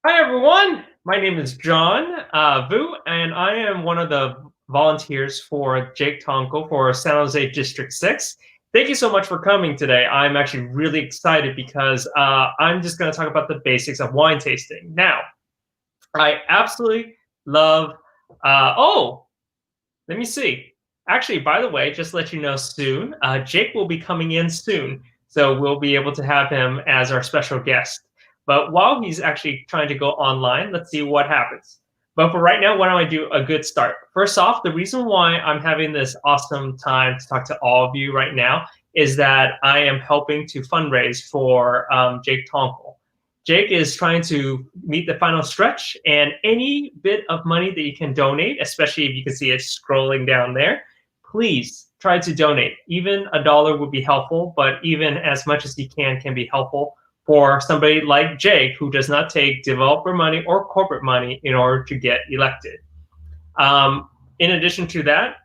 Hi, everyone. My name is John Vu, and I am one of the volunteers for Jake Tonkel for San Jose District 6. Thank you so much for coming today. I'm actually really excited because I'm just going to talk about the basics of wine tasting. Now, I absolutely love, oh, let me see. Actually, by the way, just to let you know soon, Jake will be coming in soon. So we'll be able to have him as our special guest. But while he's actually trying to go online, let's see what happens. But for right now, why don't I do a good start? First off, the reason why I'm having this awesome time to talk to all of you right now is that I am helping to fundraise for Jake Tonkel. Jake is trying to meet the final stretch, and any bit of money that you can donate, especially if you can see it scrolling down there, please try to donate. Even $1 would be helpful, but even as much as you can be helpful for somebody like Jake, who does not take developer money or corporate money in order to get elected. In addition to that,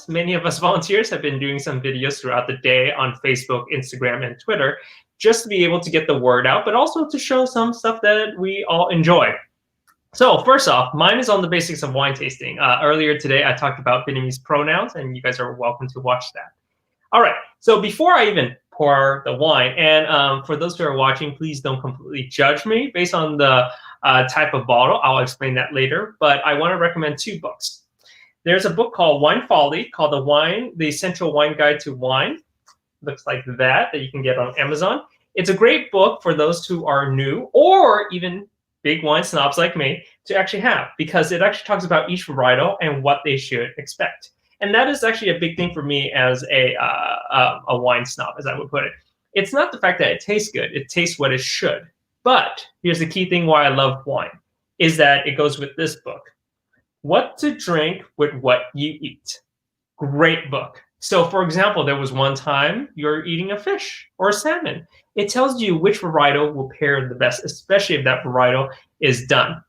many of us volunteers have been doing some videos throughout the day on Facebook, Instagram, and Twitter, just to be able to get the word out, but also to show some stuff that we all enjoy. So first off, mine is on the basics of wine tasting. Earlier today, I talked about Vietnamese pronouns, and you guys are welcome to watch that. All right, so before I even pour the wine, and for those who are watching, please don't completely judge me based on the type of bottle. I'll explain that later, but I want to recommend two books. There's a book called Wine Folly, called The Essential Wine Guide to Wine. Looks like that you can get on Amazon. It's a great book for those who are new or even big wine snobs like me to actually have, because it actually talks about each varietal and what they should expect. And that is actually a big thing for me as a wine snob, as I would put it. It's not the fact that it tastes good, it tastes what it should. But here's the key thing why I love wine, is that it goes with this book. What to Drink with What You Eat. Great book. So for example, there was one time you're eating a fish or a salmon. It tells you which varietal will pair the best, especially if that varietal is done.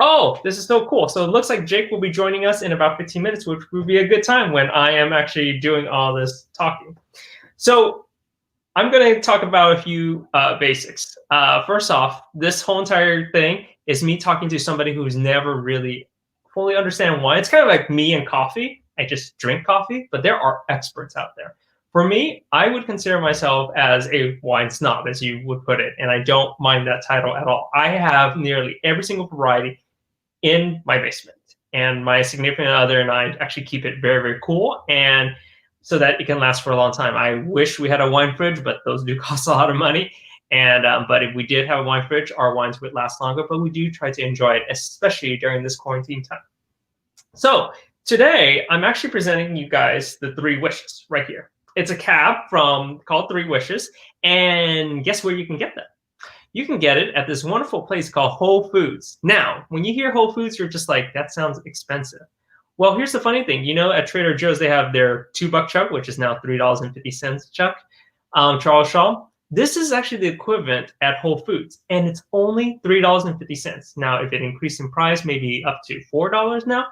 Oh, this is so cool. So it looks like Jake will be joining us in about 15 minutes, which will be a good time when I am actually doing all this talking. So I'm going to talk about a few basics. First off, this whole entire thing is me talking to somebody who's never really fully understand wine. It's kind of like me and coffee. I just drink coffee, but there are experts out there. For me, I would consider myself as a wine snob, as you would put it, and I don't mind that title at all. I have nearly every single variety in my basement, and my significant other and I actually keep it very, very cool, and so that it can last for a long time. I wish we had a wine fridge, but those do cost a lot of money. And but if we did have a wine fridge, our wines would last longer. But we do try to enjoy it, especially during this quarantine time. So today, I'm actually presenting you guys the 3 wishes right here. It's a cab called 3 Wishes, and guess where you can get them? You can get it at this wonderful place called Whole Foods. Now, when you hear Whole Foods, you're just like, that sounds expensive. Well, here's the funny thing. You know, at Trader Joe's, they have their $2 chuck, which is now $3.50 chuck, Charles Shaw. This is actually the equivalent at Whole Foods, and it's only $3.50. Now, if it increased in price, maybe up to $4 now.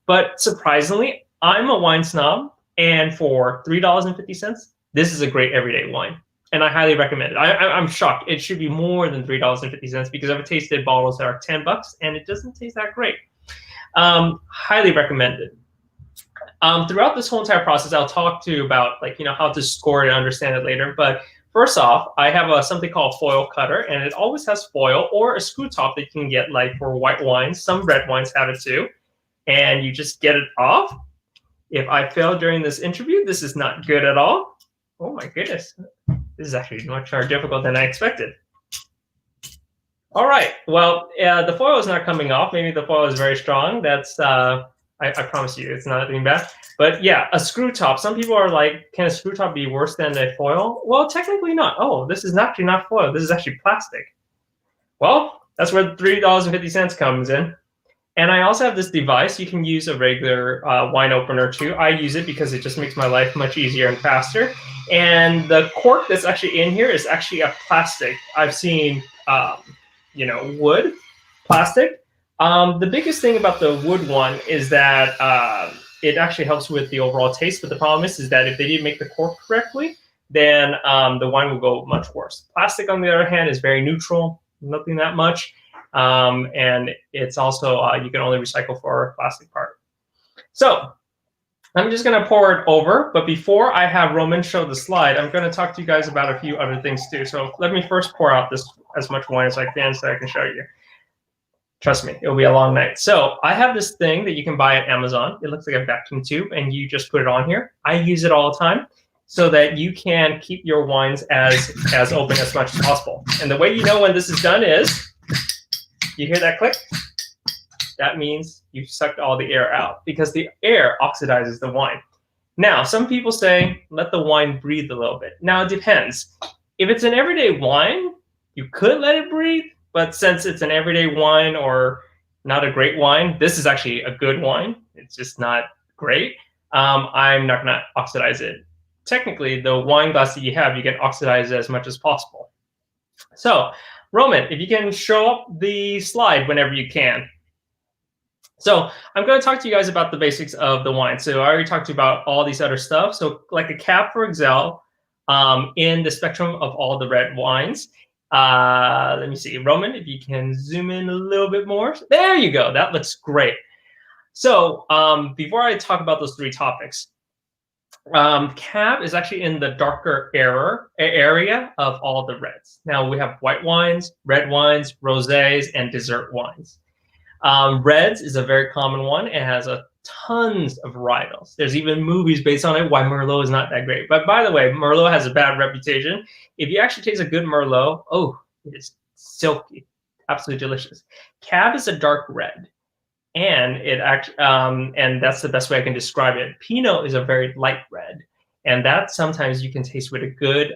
But surprisingly, I'm a wine snob, and for $3.50, this is a great everyday wine, and I highly recommend it. I'm shocked. It should be more than $3.50 because I've tasted bottles that are $10, and it doesn't taste that great. Highly recommended. Throughout this whole entire process, I'll talk to you about how to score it and understand it later. But first off, I have something called foil cutter, and it always has foil or a screw top that you can get like for white wines. Some red wines have it too. And you just get it off. If I fail during this interview, this is not good at all. Oh my goodness. This is actually much more difficult than I expected. All right. Well, the foil is not coming off. Maybe the foil is very strong. That's, I promise you, it's not anything bad. But yeah, a screw top. Some people are like, can a screw top be worse than a foil? Well, technically not. Oh, this is actually not foil. This is actually plastic. Well, that's where the $3.50 comes in. And I also have this device. You can use a regular wine opener too. I use it because it just makes my life much easier and faster. And the cork that's actually in here is actually a plastic. I've seen, wood, plastic. The biggest thing about the wood one is that it actually helps with the overall taste. But the problem is that if they didn't make the cork correctly, then the wine will go much worse. Plastic, on the other hand, is very neutral, nothing that much. And it's also, you can only recycle for a plastic part. So I'm just going to pour it over, but before I have Roman show the slide, I'm going to talk to you guys about a few other things too. So let me first pour out this as much wine as I can so I can show you. Trust me, it'll be a long night. So I have this thing that you can buy at Amazon. It looks like a vacuum tube, and you just put it on here. I use it all the time so that you can keep your wines as open as much as possible. And the way you know when this is done is, you hear that click? That means you've sucked all the air out because the air oxidizes the wine. Now, some people say, let the wine breathe a little bit. Now, it depends. If it's an everyday wine, you could let it breathe, but since it's an everyday wine or not a great wine, this is actually a good wine. It's just not great. I'm not going to oxidize it. Technically, the wine glass that you have, you can oxidize it as much as possible. So, Roman, if you can show up the slide whenever you can. So I'm going to talk to you guys about the basics of the wine. So I already talked to you about all these other stuff. So like a cab, for example, in the spectrum of all the red wines. Let me see, Roman, if you can zoom in a little bit more. There you go. That looks great. So before I talk about those three topics, cab is actually in the darker area of all the reds. Now we have white wines, red wines, rosés, and dessert wines. Reds is a very common one. It has tons of varietals. There's even movies based on it, why Merlot is not that great. But by the way, Merlot has a bad reputation. If you actually taste a good Merlot, oh, it's silky, absolutely delicious. Cab is a dark red, and and that's the best way I can describe it. Pinot is a very light red, and that sometimes you can taste with a good,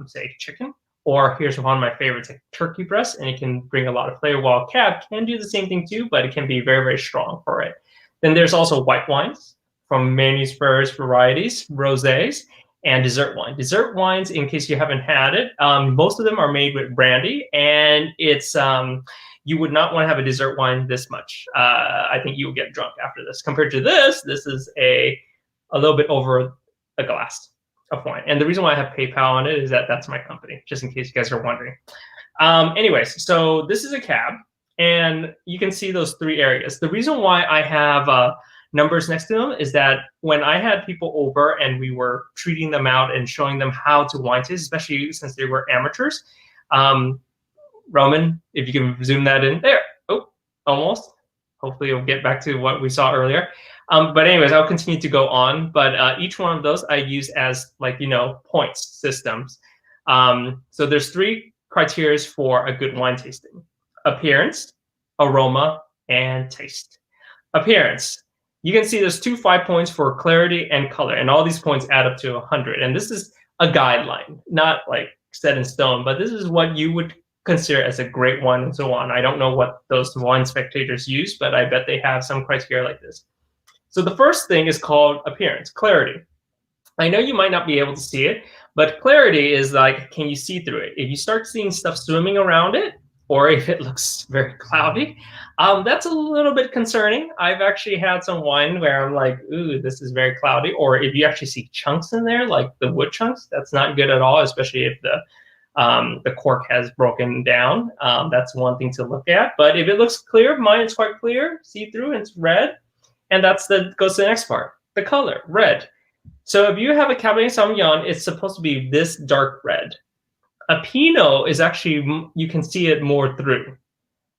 say, chicken. Or here's one of my favorites, like turkey breast, and it can bring a lot of flavor, while cab can do the same thing too, but it can be very, very strong for it. Then there's also white wines from many spurs varieties, rosés, and dessert wine. Dessert wines, in case you haven't had it, most of them are made with brandy, and it's you would not want to have a dessert wine this much. I think you will get drunk after this. Compared to this is a little bit over a glass of wine. And the reason why I have PayPal on it is that that's my company, just in case you guys are wondering. Anyways, so this is a cab, and you can see those three areas. The reason why I have numbers next to them is that when I had people over and we were treating them out and showing them how to wine taste, especially since they were amateurs, Roman, if you can zoom that in there. Oh, almost. Hopefully you'll get back to what we saw earlier. But anyways, I'll continue to go on. But each one of those I use as, like, points systems. So there's three criteria for a good wine tasting: appearance, aroma, and taste. Appearance. You can see there's 5 points for clarity and color, and all these points add up to 100. And this is a guideline, not like set in stone, but this is what you would consider as a great wine and so on. I don't know what those wine spectators use, but I bet they have some criteria like this. So the first thing is called appearance, clarity. I know you might not be able to see it, but clarity is like, can you see through it? If you start seeing stuff swimming around it, or if it looks very cloudy, that's a little bit concerning. I've actually had some wine where I'm like, ooh, this is very cloudy. Or if you actually see chunks in there, like the wood chunks, that's not good at all, especially if the cork has broken down. That's one thing to look at. But if it looks clear, mine is quite clear, see-through, and it's red. And goes to the next part, the color, red. So if you have a Cabernet Sauvignon, it's supposed to be this dark red. A Pinot is actually, you can see it more through.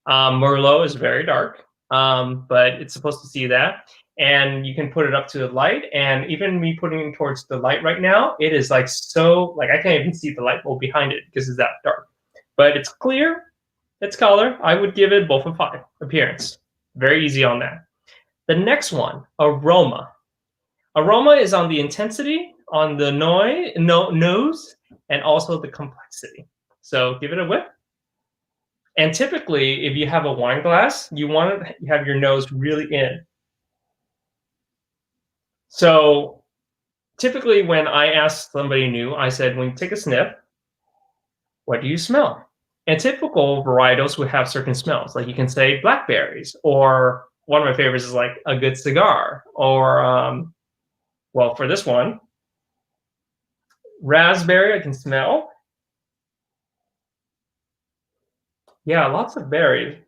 Merlot is very dark, but it's supposed to see that. And you can put it up to the light. And even me putting it towards the light right now, it is like so, like I can't even see the light bulb behind it because it's that dark. But it's clear, it's color. I would give it both a 5. Appearance, very easy on that. The next one, aroma. Aroma is on the intensity, on the nose, and also the complexity. So give it a whiff. And typically, if you have a wine glass, you want to have your nose really in. So typically when I ask somebody new, I said, when you take a sniff, what do you smell? And typical varietals would have certain smells. Like you can say blackberries, or one of my favorites is like a good cigar, or, well, for this one, raspberry I can smell. Yeah, lots of berries.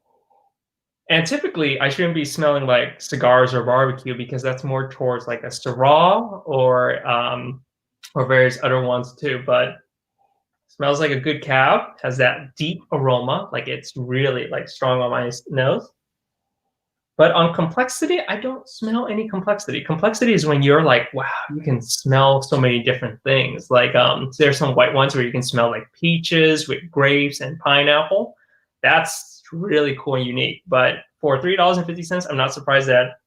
And typically, I shouldn't be smelling like cigars or barbecue because that's more towards like a Syrah or various other ones too. But smells like a good cab, has that deep aroma, like it's really like strong on my nose. But on complexity, I don't smell any complexity. Complexity is when you're like, wow, you can smell so many different things. Like there's some white ones where you can smell like peaches with grapes and pineapple. That's really cool and unique. But for $3.50, I'm not surprised that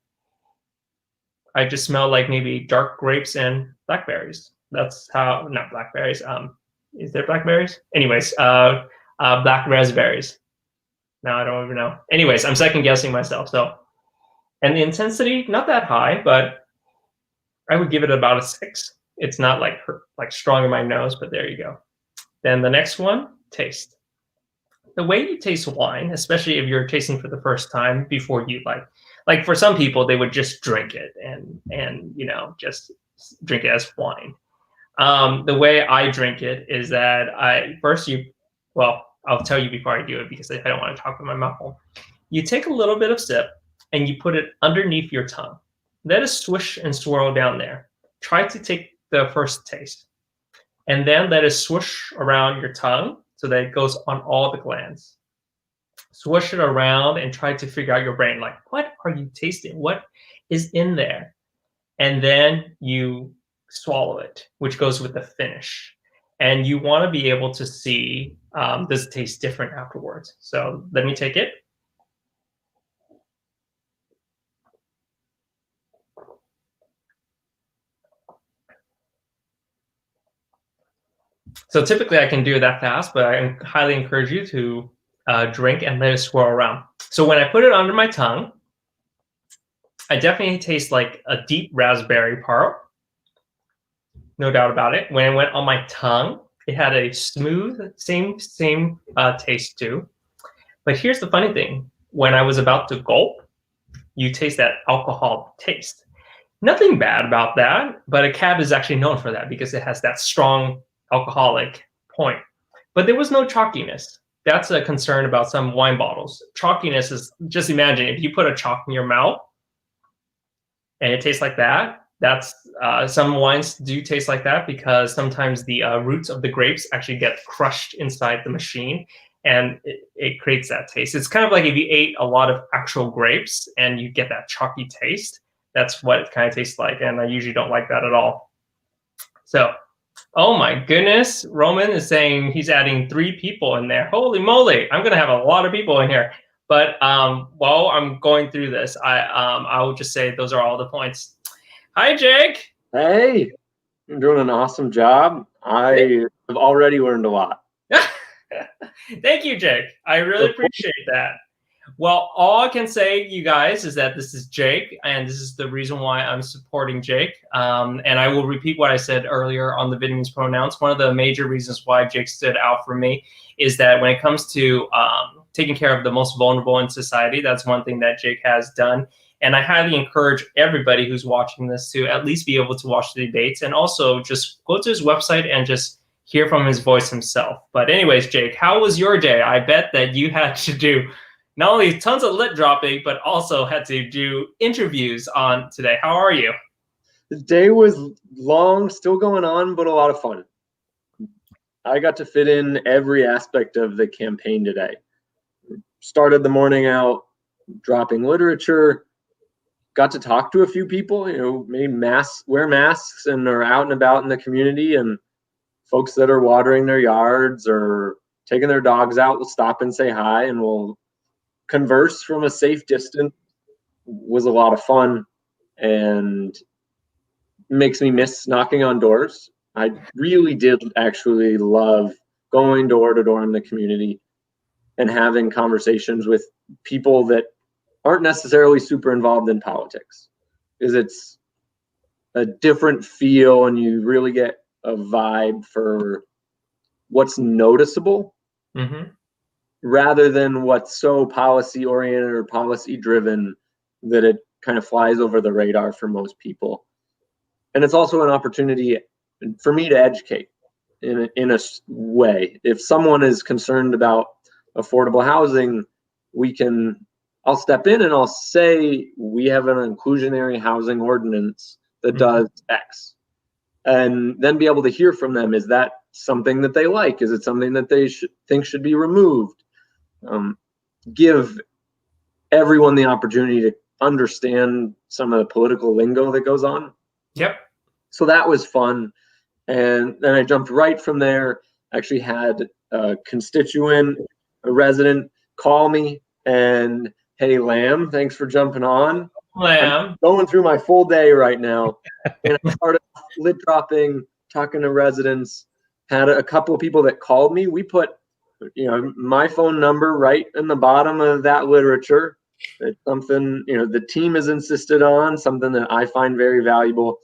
I just smell like maybe dark grapes and blackberries. That's how, not blackberries. Is there blackberries? Anyways, black raspberries. Now I don't even know. Anyways, I'm second guessing myself. So, and the intensity, not that high, but I would give it about a 6. It's not like strong in my nose, but there you go. Then the next one, taste. The way you taste wine, especially if you're tasting for the first time before you like for some people they would just drink it and just drink it as wine. The way I drink it is that I'll tell you before I do it because I don't want to talk with my mouth full. You take a little bit of sip and you put it underneath your tongue. Let it swish and swirl down there. Try to take the first taste and then let it swoosh around your tongue so that it goes on all the glands. Swish it around and try to figure out your brain, like, what are you tasting? What is in there? And then you swallow it, which goes with the finish. And you want to be able to see, does it taste different afterwards? So let me take it. So typically I can do it that fast, but I highly encourage you to drink and let it swirl around. So when I put it under my tongue, I definitely taste like a deep raspberry part. No doubt about it. When it went on my tongue, it had a smooth, same taste too. But here's the funny thing. When I was about to gulp, you taste that alcohol taste. Nothing bad about that, but a cab is actually known for that because it has that strong alcoholic point. But there was no chalkiness. That's a concern about some wine bottles. Chalkiness is, just imagine if you put a chalk in your mouth and it tastes like that. That's some wines do taste like that because sometimes the roots of the grapes actually get crushed inside the machine and it creates that taste. It's kind of like if you ate a lot of actual grapes and you get that chalky taste. That's what it kind of tastes like, and I usually don't like that at all. So, oh my goodness, Roman is saying he's adding 3 people in there. Holy moly, I'm gonna have a lot of people in here. But while I'm going through this, I will just say those are all the points. Hi, Jake. Hey, you're doing an awesome job. I have already learned a lot. Thank you, Jake. I really appreciate that. Well, all I can say, you guys, is that this is Jake, and this is the reason why I'm supporting Jake. And I will repeat what I said earlier on the Vietnamese pronouns. One of the major reasons why Jake stood out for me is that when it comes to taking care of the most vulnerable in society, that's one thing that Jake has done. And I highly encourage everybody who's watching this to at least be able to watch the debates and also just go to his website and just hear from his voice himself. But anyways, Jake, how was your day? I bet that you had to do not only tons of lit dropping, but also had to do interviews on today. How are you? The day was long, still going on, but a lot of fun. I got to fit in every aspect of the campaign today. Started the morning out dropping literature, got to talk to a few people, maybe wear masks and are out and about in the community, and folks that are watering their yards or taking their dogs out will stop and say hi, and we'll converse from a safe distance. Was a lot of fun and makes me miss knocking on doors. I really did actually love going door to door in the community and having conversations with people that aren't necessarily super involved in politics, because it's a different feel and you really get a vibe for what's noticeable. Mm-hmm. Rather than what's so policy oriented or policy driven that it kind of flies over the radar for most people. And it's also an opportunity for me to educate in a way. If someone is concerned about affordable housing, we can I'll step in and I'll say, we have an inclusionary housing ordinance that does X. And then be able to hear from them. Is that something that they like? Is it something that they think should be removed? Give everyone the opportunity to understand some of the political lingo that goes on. Yep. So that was fun. And then I jumped right from there. Actually had a constituent, a resident call me and, hey, Lamb, thanks for jumping on. Lamb. I'm going through my full day right now. And I started lid dropping, talking to residents, had a couple of people that called me. We put, my phone number right in the bottom of that literature. It's something, the team has insisted on, something that I find very valuable.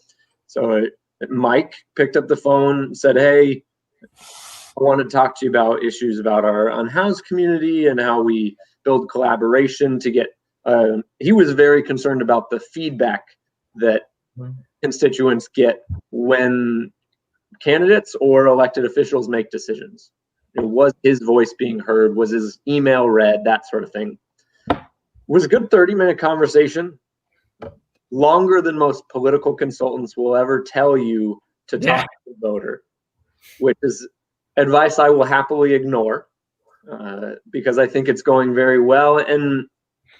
So Mike picked up the phone, said, hey, I want to talk to you about issues about our unhoused community and how we build collaboration to get, he was very concerned about the feedback that constituents get when candidates or elected officials make decisions. Was his voice being heard? Was his email read? That sort of thing. It was a good 30-minute conversation, longer than most political consultants will ever tell you to talk to the voter, which is advice I will happily ignore because I think it's going very well, and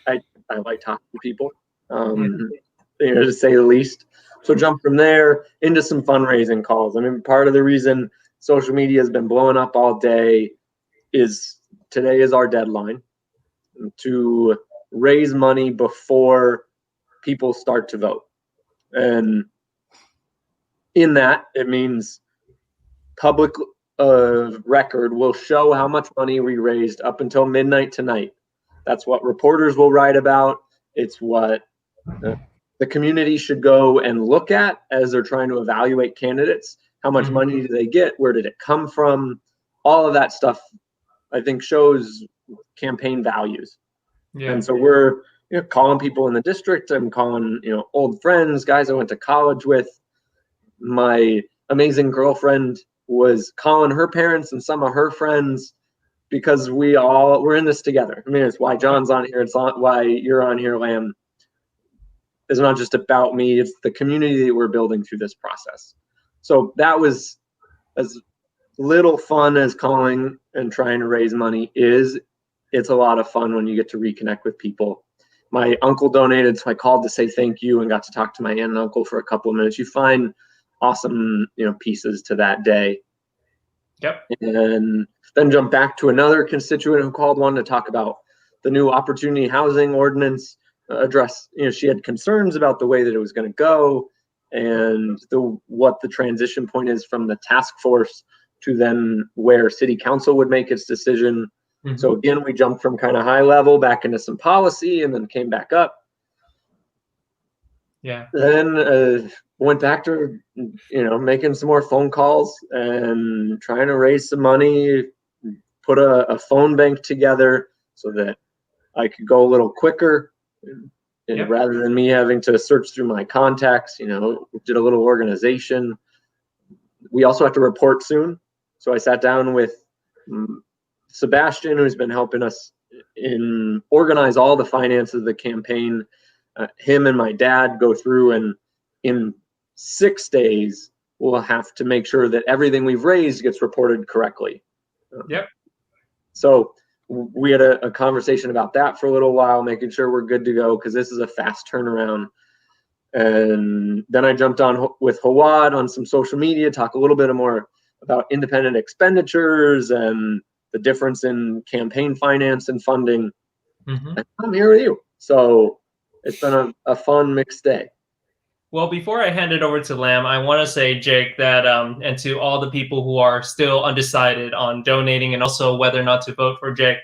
I like talking to people, to say the least. So jump from there into some fundraising calls. I mean, part of the reason social media has been blowing up all day is today is our deadline to raise money before people start to vote. And in that, it means public record will show how much money we raised up until midnight tonight. That's what reporters will write about. It's what the community should go and look at as they're trying to evaluate candidates. How much money do they get? Where did it come from? All of that stuff, I think, shows campaign values. Yeah. And so we're calling people in the district. I'm calling old friends, guys I went to college with. My amazing girlfriend was calling her parents and some of her friends because we're in this together. I mean, it's why John's on here. It's why you're on here, Lamb. It's not just about me. It's the community that we're building through this process. So that was as little fun as calling and trying to raise money is. It's a lot of fun when you get to reconnect with people. My uncle donated, so I called to say thank you and got to talk to my aunt and uncle for a couple of minutes. You find awesome, pieces to that day. Yep. And then jump back to another constituent who called, wanted to talk about the new opportunity housing ordinance address. She had concerns about the way that it was going to go and what the transition point is from the task force to then where city council would make its decision. So again, we jumped from kind of high level back into some policy and then came back up. Yeah. Then went back to, making some more phone calls and trying to raise some money, put a phone bank together so that I could go a little quicker. And rather than me having to search through my contacts, did a little organization. We also have to report soon. So I sat down with Sebastian, who's been helping us organize all the finances of the campaign. Him and my dad go through, and in 6 days, we'll have to make sure that everything we've raised gets reported correctly. Yep. So we had a conversation about that for a little while, making sure we're good to go because this is a fast turnaround. And then I jumped on with Huân on some social media, talk a little bit more about independent expenditures and the difference in campaign finance and funding. And I'm here with you. So it's been a fun mixed day. Well, before I hand it over to Lamb, I want to say, Jake, that and to all the people who are still undecided on donating and also whether or not to vote for Jake,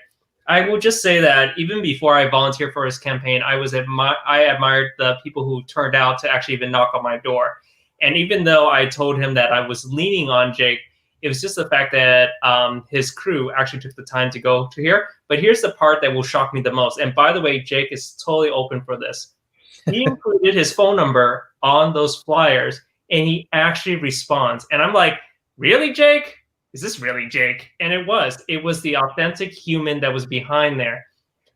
I will just say that even before I volunteered for his campaign, I admired the people who turned out to actually even knock on my door. And even though I told him that I was leaning on Jake, it was just the fact that his crew actually took the time to go to here. But here's the part that will shock me the most. And by the way, Jake is totally open for this. He included his phone number on those flyers, and he actually responds. And I'm like, really, Jake? Is this really Jake? And it was the authentic human that was behind there.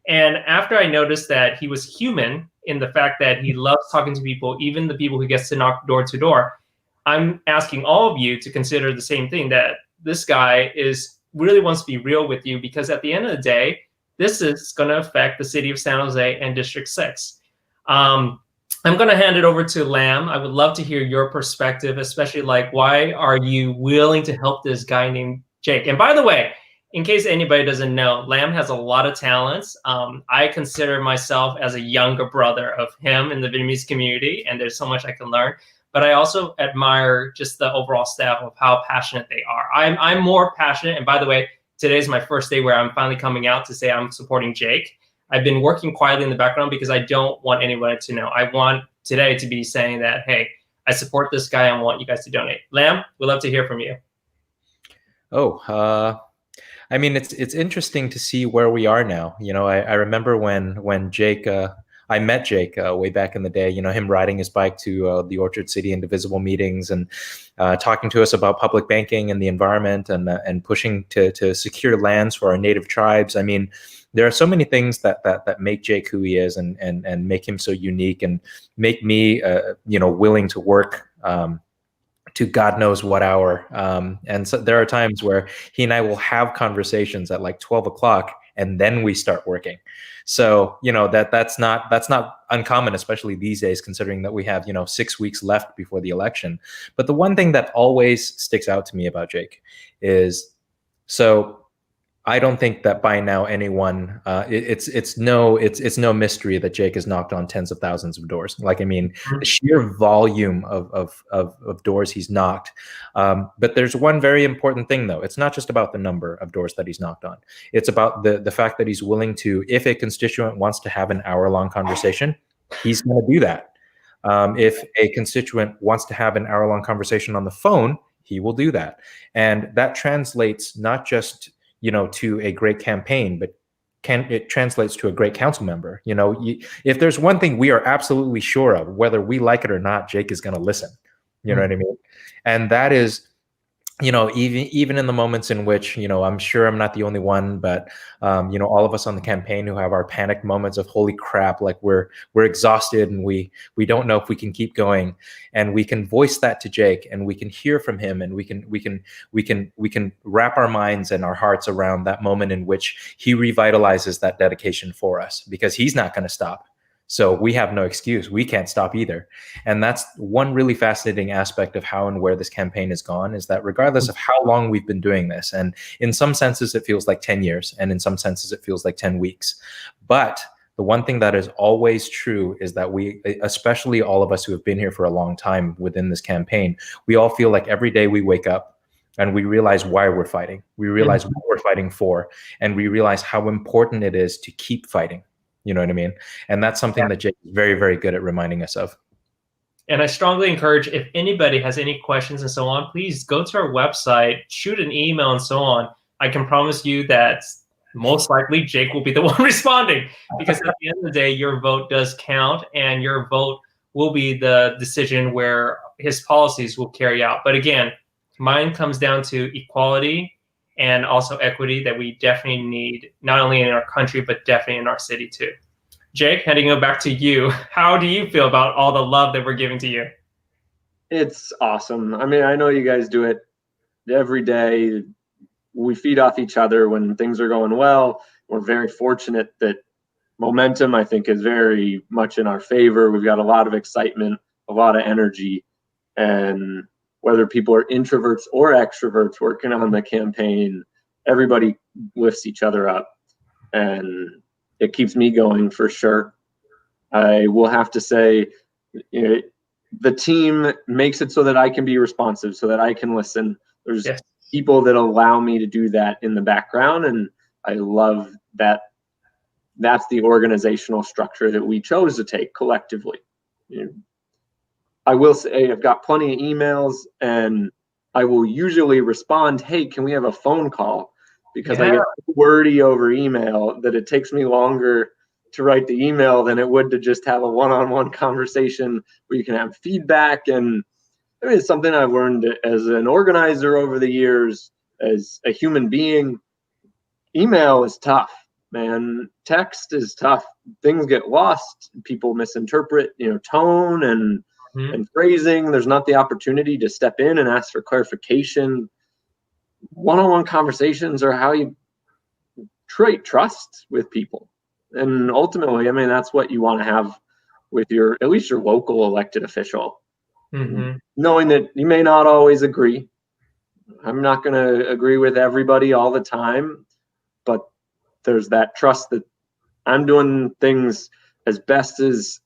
And after I noticed that he was human in the fact that he loves talking to people, even the people who gets to knock door to door, I'm asking all of you to consider the same thing, that this guy is really wants to be real with you, because at the end of the day, this is going to affect the city of San Jose and District 6. I'm going to hand it over to Lam. I would love to hear your perspective, especially like, why are you willing to help this guy named Jake? And by the way, in case anybody doesn't know, Lam has a lot of talents. I consider myself as a younger brother of him in the Vietnamese community, and there's so much I can learn. But I also admire just the overall staff of how passionate they are. I'm more passionate. And by the way, today's my first day where I'm finally coming out to say I'm supporting Jake. I've been working quietly in the background because I don't want anyone to know. I want today to be saying that, hey, I support this guy and want you guys to donate. Lam, we'd love to hear from you. I mean, it's interesting to see where we are now. You know, I remember when Jake, I met Jake way back in the day. You know, him riding his bike to the Orchard City Indivisible meetings and talking to us about public banking and the environment and pushing to secure lands for our native tribes. I mean, there are so many things that make Jake who he is and make him so unique and make me, you know, willing to work to God knows what hour. And so there are times where he and I will have conversations at like 12 o'clock and then we start working. So, you know, that's not uncommon, especially these days, considering that we have, you know, 6 weeks left before the election. But the one thing that always sticks out to me about Jake is, so I don't think that by now anyone, it's no mystery that Jake has knocked on tens of thousands of doors. Like, I mean, the sheer volume of doors he's knocked. But there's one very important thing, though. It's not just about the number of doors that he's knocked on. It's about the fact that he's willing to, if a constituent wants to have an hour-long conversation, he's going to do that. If a constituent wants to have an hour-long conversation on the phone, he will do that. And that translates not just, you know, to a great campaign, but it translates to a great council member. You know, if there's one thing we are absolutely sure of, whether we like it or not, Jake is going to listen. You know what I mean? And that is, you know, even in the moments in which, you know, I'm sure I'm not the only one, but you know, all of us on the campaign who have our panic moments of holy crap, like we're exhausted and we don't know if we can keep going, and we can voice that to Jake and we can hear from him, and we can wrap our minds and our hearts around that moment in which he revitalizes that dedication for us, because he's not going to stop. So we have no excuse. We can't stop either. And that's one really fascinating aspect of how and where this campaign has gone, is that regardless of how long we've been doing this, and in some senses it feels like 10 years, and in some senses it feels like 10 weeks. But the one thing that is always true is that we, especially all of us who have been here for a long time within this campaign, we all feel like every day we wake up and we realize why we're fighting. We realize what we're fighting for, and we realize how important it is to keep fighting. You know what I mean? And that's something that Jake is very, very good at reminding us of. And I strongly encourage, if anybody has any questions and so on, please go to our website, shoot an email and so on. I can promise you that most likely Jake will be the one responding, because at the end of the day, your vote does count, and your vote will be the decision where his policies will carry out. But again, mine comes down to equality and also equity that we definitely need, not only in our country, but definitely in our city too. Jake, heading it back to you. How do you feel about all the love that we're giving to you? It's awesome. I mean, I know you guys do it every day. We feed off each other when things are going well. We're very fortunate that momentum, I think, is very much in our favor. We've got a lot of excitement, a lot of energy, and whether people are introverts or extroverts working on the campaign, everybody lifts each other up, and it keeps me going for sure. I will have to say, you know, the team makes it so that I can be responsive, so that I can listen. There's people that allow me to do that in the background, and I love that. That's the organizational structure that we chose to take collectively. You know, I will say I've got plenty of emails, and I will usually respond, hey, can we have a phone call? Because I get wordy over email that it takes me longer to write the email than it would to just have a one-on-one conversation where you can have feedback. And I mean, it's something I've learned as an organizer over the years, as a human being. Email is tough. man. Text is tough. Things get lost. People misinterpret, tone and phrasing. There's not the opportunity to step in and ask for clarification. One-on-one conversations are how you create trust with people. And ultimately, I mean, that's what you want to have with at least your local elected official. Knowing that you may not always agree. I'm not going to agree with everybody all the time, but there's that trust that I'm doing things as best as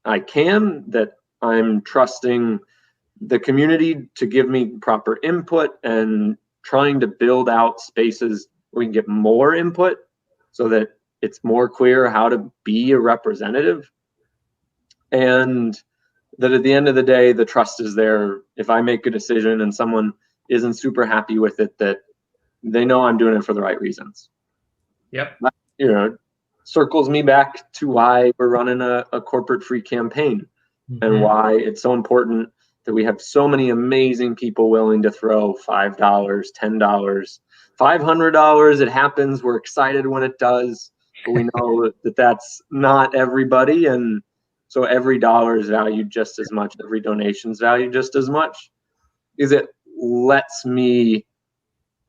I can, that I'm trusting the community to give me proper input and trying to build out spaces where we can get more input so that it's more clear how to be a representative. And that at the end of the day, the trust is there. If I make a decision and someone isn't super happy with it, that they know I'm doing it for the right reasons. Yep. Circles me back to why we're running a corporate free campaign and why it's so important that we have so many amazing people willing to throw $5, $10, $500. It happens. We're excited when it does, but we know that that's not everybody. And so every dollar is valued just as much. Every donation is valued just as much, because it lets me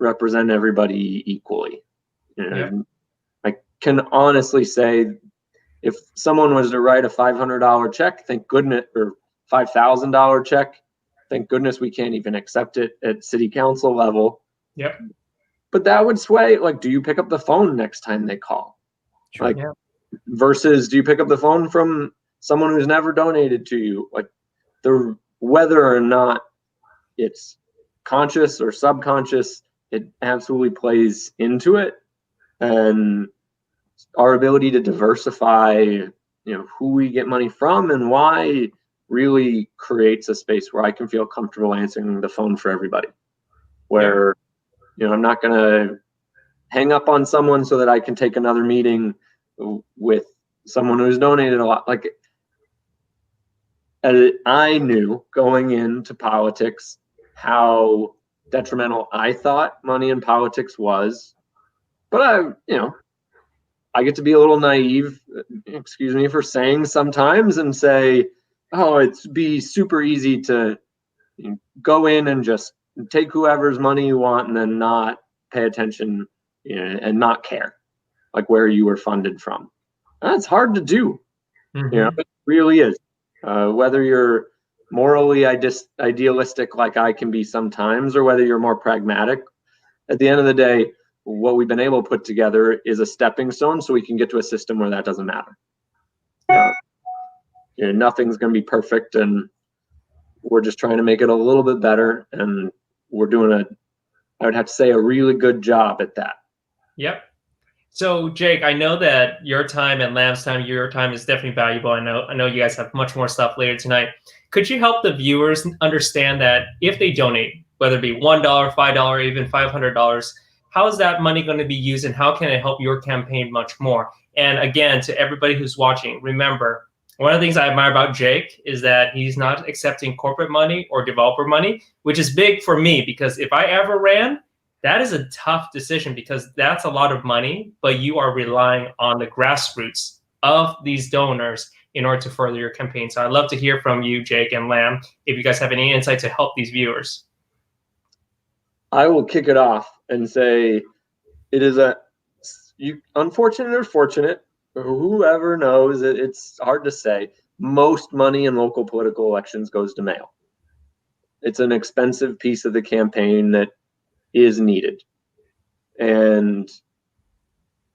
represent everybody equally. I can honestly say, if someone was to write a $500 check, thank goodness, or $5,000 check, thank goodness we can't even accept it at city council level. Yep. But that would sway, like, do you pick up the phone next time they call? Sure. Like, versus do you pick up the phone from someone who's never donated to you? Like, whether or not it's conscious or subconscious, it absolutely plays into it. And our ability to diversify, who we get money from and why, really creates a space where I can feel comfortable answering the phone for everybody. Where, I'm not going to hang up on someone so that I can take another meeting with someone who's donated a lot. Like, I knew going into politics how detrimental I thought money in politics was, but I get to be a little naive, excuse me for saying sometimes, and say, oh, it'd be super easy to go in and just take whoever's money you want and then not pay attention, and not care, like, where you were funded from. That's hard to do. It really is. Whether you're morally idealistic like I can be sometimes, or whether you're more pragmatic, at the end of the day, what we've been able to put together is a stepping stone so we can get to a system where that doesn't matter. Nothing's going to be perfect, and we're just trying to make it a little bit better, and we're doing I would have to say, a really good job at that. Yep. So, Jake, I know that your time and Lamb's time, your time is definitely valuable. I know you guys have much more stuff later tonight. Could you help the viewers understand that if they donate, whether it be $1, $5, even $500, how is that money going to be used, and how can it help your campaign much more? And again, to everybody who's watching, remember, one of the things I admire about Jake is that he's not accepting corporate money or developer money, which is big for me, because if I ever ran, that is a tough decision, because that's a lot of money, but you are relying on the grassroots of these donors in order to further your campaign. So I'd love to hear from you, Jake and Lamb, if you guys have any insight to help these viewers. I will kick it off and say it is unfortunate or fortunate, whoever knows, it's hard to say. Most money in local political elections goes to mail. It's an expensive piece of the campaign that is needed. And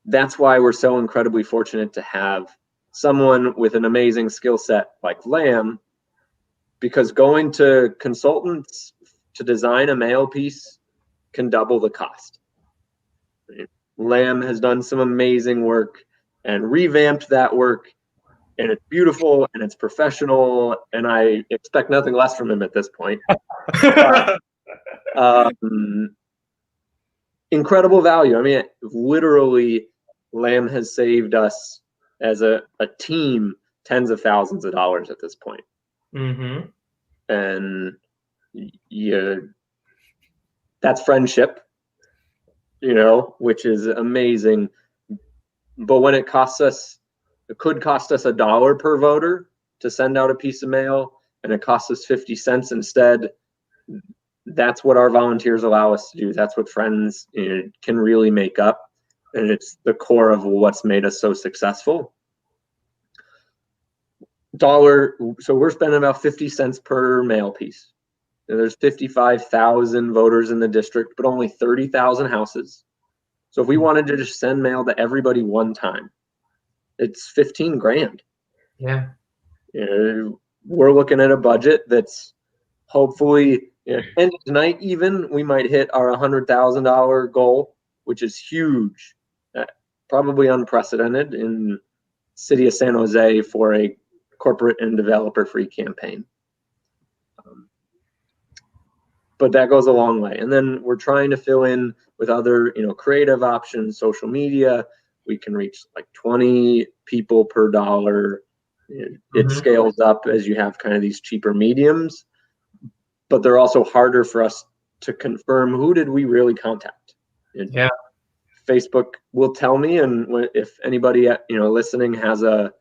that's why we're so incredibly fortunate to have someone with an amazing skill set like Lamb, because going to consultants to design a mail piece can double the cost. Lamb has done some amazing work and revamped that work, and it's beautiful and it's professional, and I expect nothing less from him at this point. Incredible value. I mean, literally, Lamb has saved us as a team tens of thousands of dollars at this point. And that's friendship, which is amazing. but when it could cost us $1 per voter to send out a piece of mail, and it costs us 50 cents instead. That's what our volunteers allow us to do. That's what Friends can really make up. And it's the core of what's made us so successful. So we're spending about 50 cents per mail piece. And there's 55,000 voters in the district, but only 30,000 houses. So if we wanted to just send mail to everybody one time, it's 15 grand. Yeah. We're looking at a budget that's hopefully, end of tonight even, we might hit our $100,000 goal, which is huge, probably unprecedented in city of San Jose for a corporate and developer-free campaign. But that goes a long way. And then we're trying to fill in with other, creative options, social media. We can reach like 20 people per dollar. It scales up as you have kind of these cheaper mediums, but they're also harder for us to confirm who did we really contact. Yeah. Facebook will tell me, and if anybody listening has a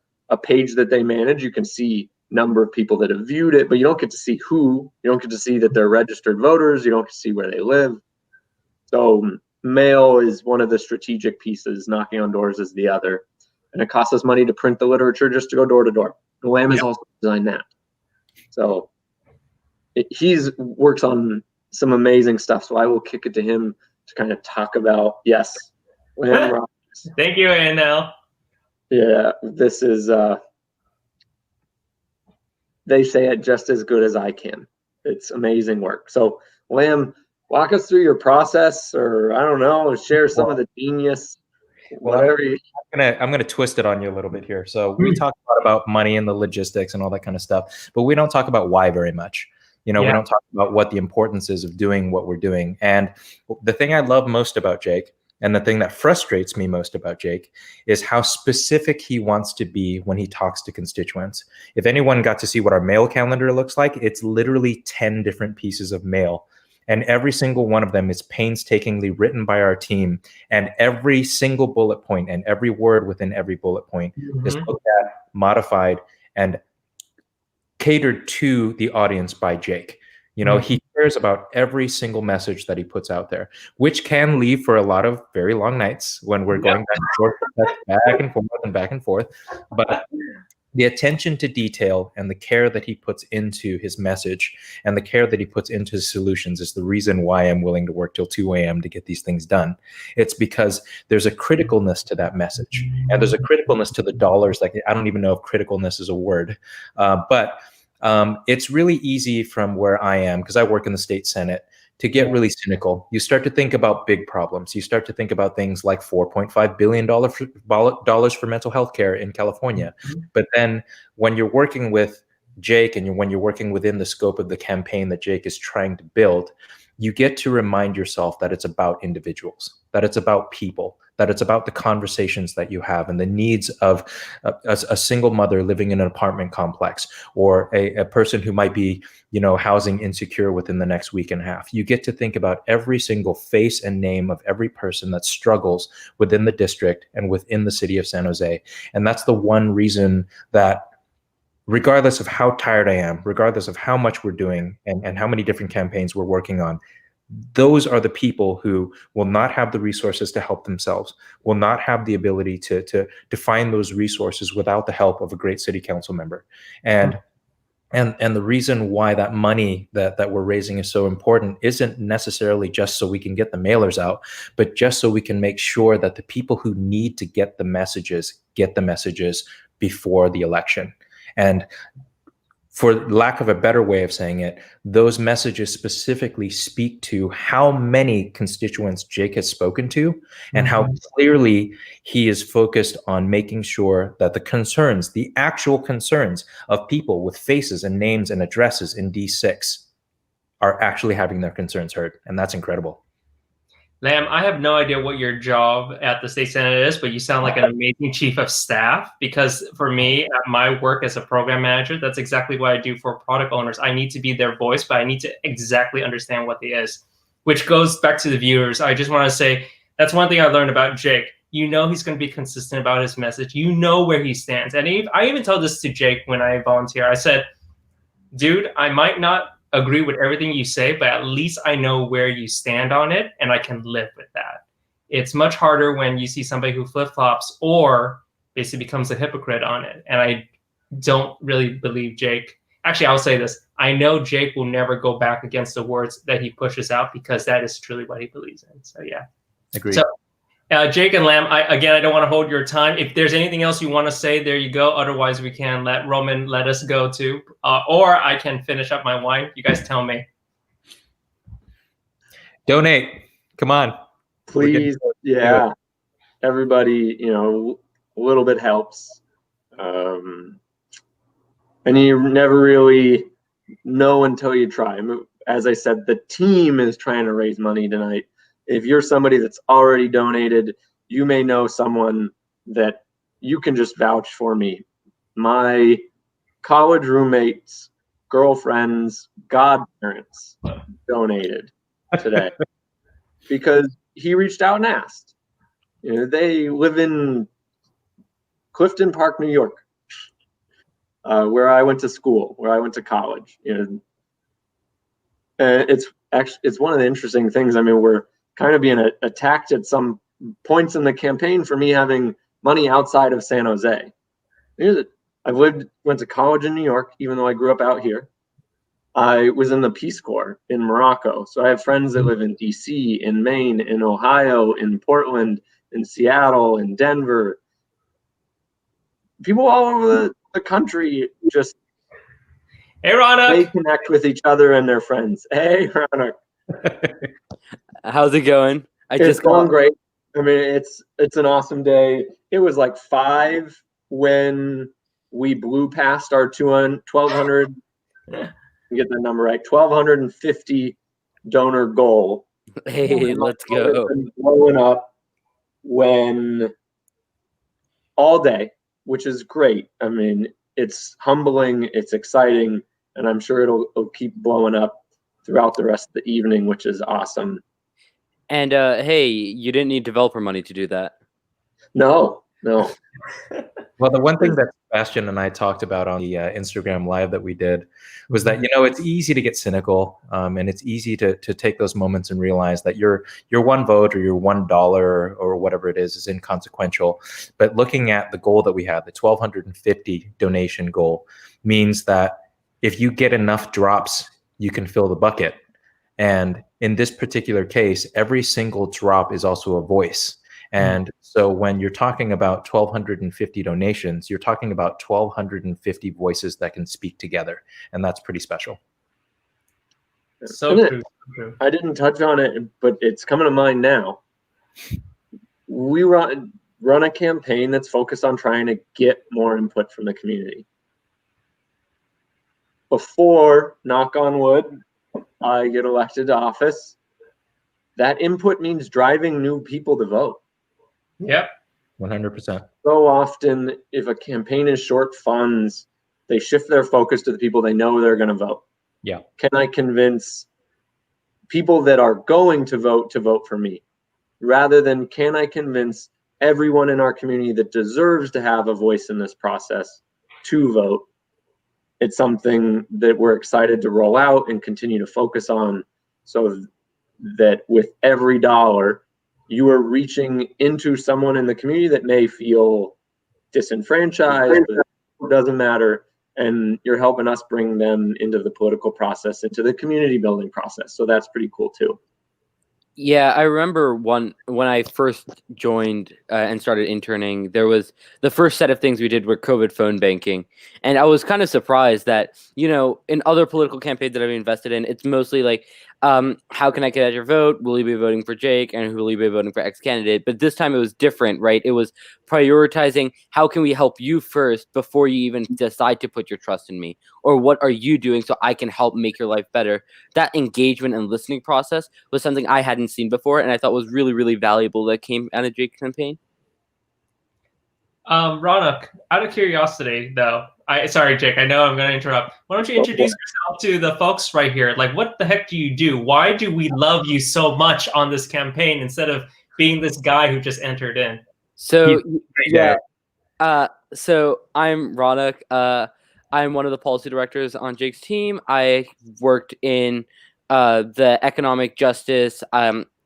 page that they manage, you can see number of people that have viewed it, but you don't get to see who. You don't get to see that they're registered voters. You don't get to see where they live. So mail is one of the strategic pieces. Knocking on doors is the other. And it costs us money to print the literature just to go door to door. And Lamb has also designed that. So he's works on some amazing stuff. So I will kick it to him to kind of talk about, yes, Lamb rocks. Thank you, ANL. Yeah, this is, they say it just as good as I can. It's amazing work. So Lamb, walk us through your process, or I don't know, share some of the genius. Whatever. I'm gonna twist it on you a little bit here. So we talk a lot about money and the logistics and all that kind of stuff, but we don't talk about why very much. We don't talk about what the importance is of doing what we're doing. And the thing I love most about Jake, and the thing that frustrates me most about Jake, is how specific he wants to be when he talks to constituents. If anyone got to see what our mail calendar looks like, it's literally 10 different pieces of mail. And every single one of them is painstakingly written by our team. And every single bullet point and every word within every bullet point is looked at, modified, and catered to the audience by Jake. He cares about every single message that he puts out there, which can leave for a lot of very long nights when we're going back and forth. But the attention to detail and the care that he puts into his message and the care that he puts into his solutions is the reason why I'm willing to work till 2 a.m. to get these things done. It's because there's a criticalness to that message, and there's a criticalness to the dollars. Like, I don't even know if criticalness is a word, but it's really easy from where I am, because I work in the state Senate, to get really cynical. You start to think about big problems. You start to think about things like $4.5 billion for mental health care in California. But then when you're working with Jake and when you're working within the scope of the campaign that Jake is trying to build, you get to remind yourself that it's about individuals, that it's about people, that it's about the conversations that you have and the needs of a single mother living in an apartment complex, or a person who might be, housing insecure within the next week and a half. You get to think about every single face and name of every person that struggles within the district and within the city of San Jose. And that's the one reason that, regardless of how tired I am, regardless of how much we're doing and how many different campaigns we're working on, those are the people who will not have the resources to help themselves, will not have the ability to find those resources without the help of a great city council member. And the reason why that money that we're raising is so important isn't necessarily just so we can get the mailers out, but just so we can make sure that the people who need to get the messages before the election. And for lack of a better way of saying it, those messages specifically speak to how many constituents Jake has spoken to and how clearly he is focused on making sure that the concerns, the actual concerns of people with faces and names and addresses in D6 are actually having their concerns heard. And that's incredible. Lamb, I have no idea what your job at the state senate is, but you sound like an amazing chief of staff, because for me, at my work as a program manager, that's exactly what I do for product owners. I need to be their voice, but I need to exactly understand what it is, which goes back to the viewers. I just want to say, that's one thing I learned about Jake. You know he's going to be consistent about his message. You know where he stands. And I even told this to Jake when I volunteer. I said, dude, I might not agree with everything you say, but at least I know where you stand on it, and I can live with that. It's much harder when you see somebody who flip-flops or basically becomes a hypocrite on it. And I don't really believe Jake. Actually, I'll say this. I know Jake will never go back against the words that he pushes out because that is truly what he believes in. So, yeah. Agreed. So, Jake and Lam, I don't want to hold your time. If there's anything else you want to say, there you go. Otherwise, we can let Roman let us go too. Or I can finish up my wine. You guys tell me. Donate. Come on. Please. Yeah. Everybody, a little bit helps. And you never really know until you try. As I said, the team is trying to raise money tonight. If you're somebody that's already donated, you may know someone that you can just vouch for me. My college roommates, girlfriends, godparents donated today because he reached out and asked. They live in Clifton Park, New York, where I went to school, where I went to college. It's one of the interesting things. I mean, we're kind of being attacked at some points in the campaign for me having money outside of San Jose. I went to college in New York, even though I grew up out here. I was in the Peace Corps in Morocco. So I have friends that live in DC, in Maine, in Ohio, in Portland, in Seattle, in Denver. People all over the country just Hey, Ronak. They connect with each other and their friends. Hey, Ronak. How's it going? It's going great. I mean, it's an awesome day. It was like 5 when we blew past our 1,200. Get that number right. 1,250 donor goal. Hey, let's go. Blowing up when all day, which is great. I mean, it's humbling, it's exciting, and I'm sure it'll keep blowing up throughout the rest of the evening, which is awesome. And hey, you didn't need developer money to do that. No. Well, the one thing that Sebastian and I talked about on the Instagram live that we did was that, it's easy to get cynical, and it's easy to take those moments and realize that your one vote or your $1 or whatever it is inconsequential. But looking at the goal that we had, the 1,250 donation goal, means that if you get enough drops, you can fill the bucket. And in this particular case, every single drop is also a voice. And so when you're talking about 1,250 donations, you're talking about 1,250 voices that can speak together. And that's pretty special. So true. I didn't touch on it, but it's coming to mind now. We run a campaign that's focused on trying to get more input from the community. Before, knock on wood, I get elected to office, that input means driving new people to vote. Yep. 100%. So often, if a campaign is short funds, they shift their focus to the people they know they're going to vote. Yeah. Can I convince people that are going to vote for me? Rather than can I convince everyone in our community that deserves to have a voice in this process to vote? It's something that we're excited to roll out and continue to focus on so that with every dollar, you are reaching into someone in the community that may feel disenfranchised, but it doesn't matter. And you're helping us bring them into the political process, into the community building process. So that's pretty cool too. Yeah, I remember when I first joined and started interning, there was the first set of things we did were COVID phone banking. And I was kind of surprised that, in other political campaigns that I've invested in, it's mostly like, how can I get your vote? Will you be voting for Jake? And will you be voting for X candidate? But this time it was different, right? It was prioritizing how can we help you first before you even decide to put your trust in me? Or what are you doing so I can help make your life better? That engagement and listening process was something I hadn't seen before, and I thought was really, really valuable that came out of Jake's campaign. Ronak, out of curiosity, though, sorry, Jake, I know I'm going to interrupt. Why don't you introduce yourself to the folks right here? Like, what the heck do you do? Why do we love you so much on this campaign instead of being this guy who just entered in? So Yeah. so I'm Ronak. I'm one of the policy directors on Jake's team. I worked in the economic justice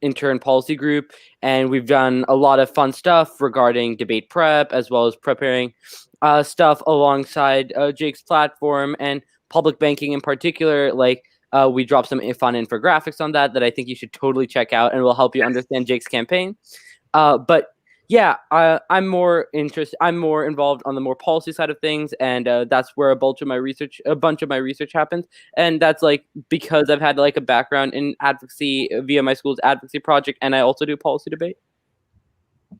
intern policy group, and we've done a lot of fun stuff regarding debate prep, as well as preparing stuff alongside Jake's platform and public banking in particular. Like we dropped some fun infographics on that I think you should totally check out, and will help you understand Jake's campaign. But yeah, I'm more involved on the more policy side of things, and that's where a bunch of my research happens. And that's like because I've had like a background in advocacy via my school's advocacy project, and I also do policy debate.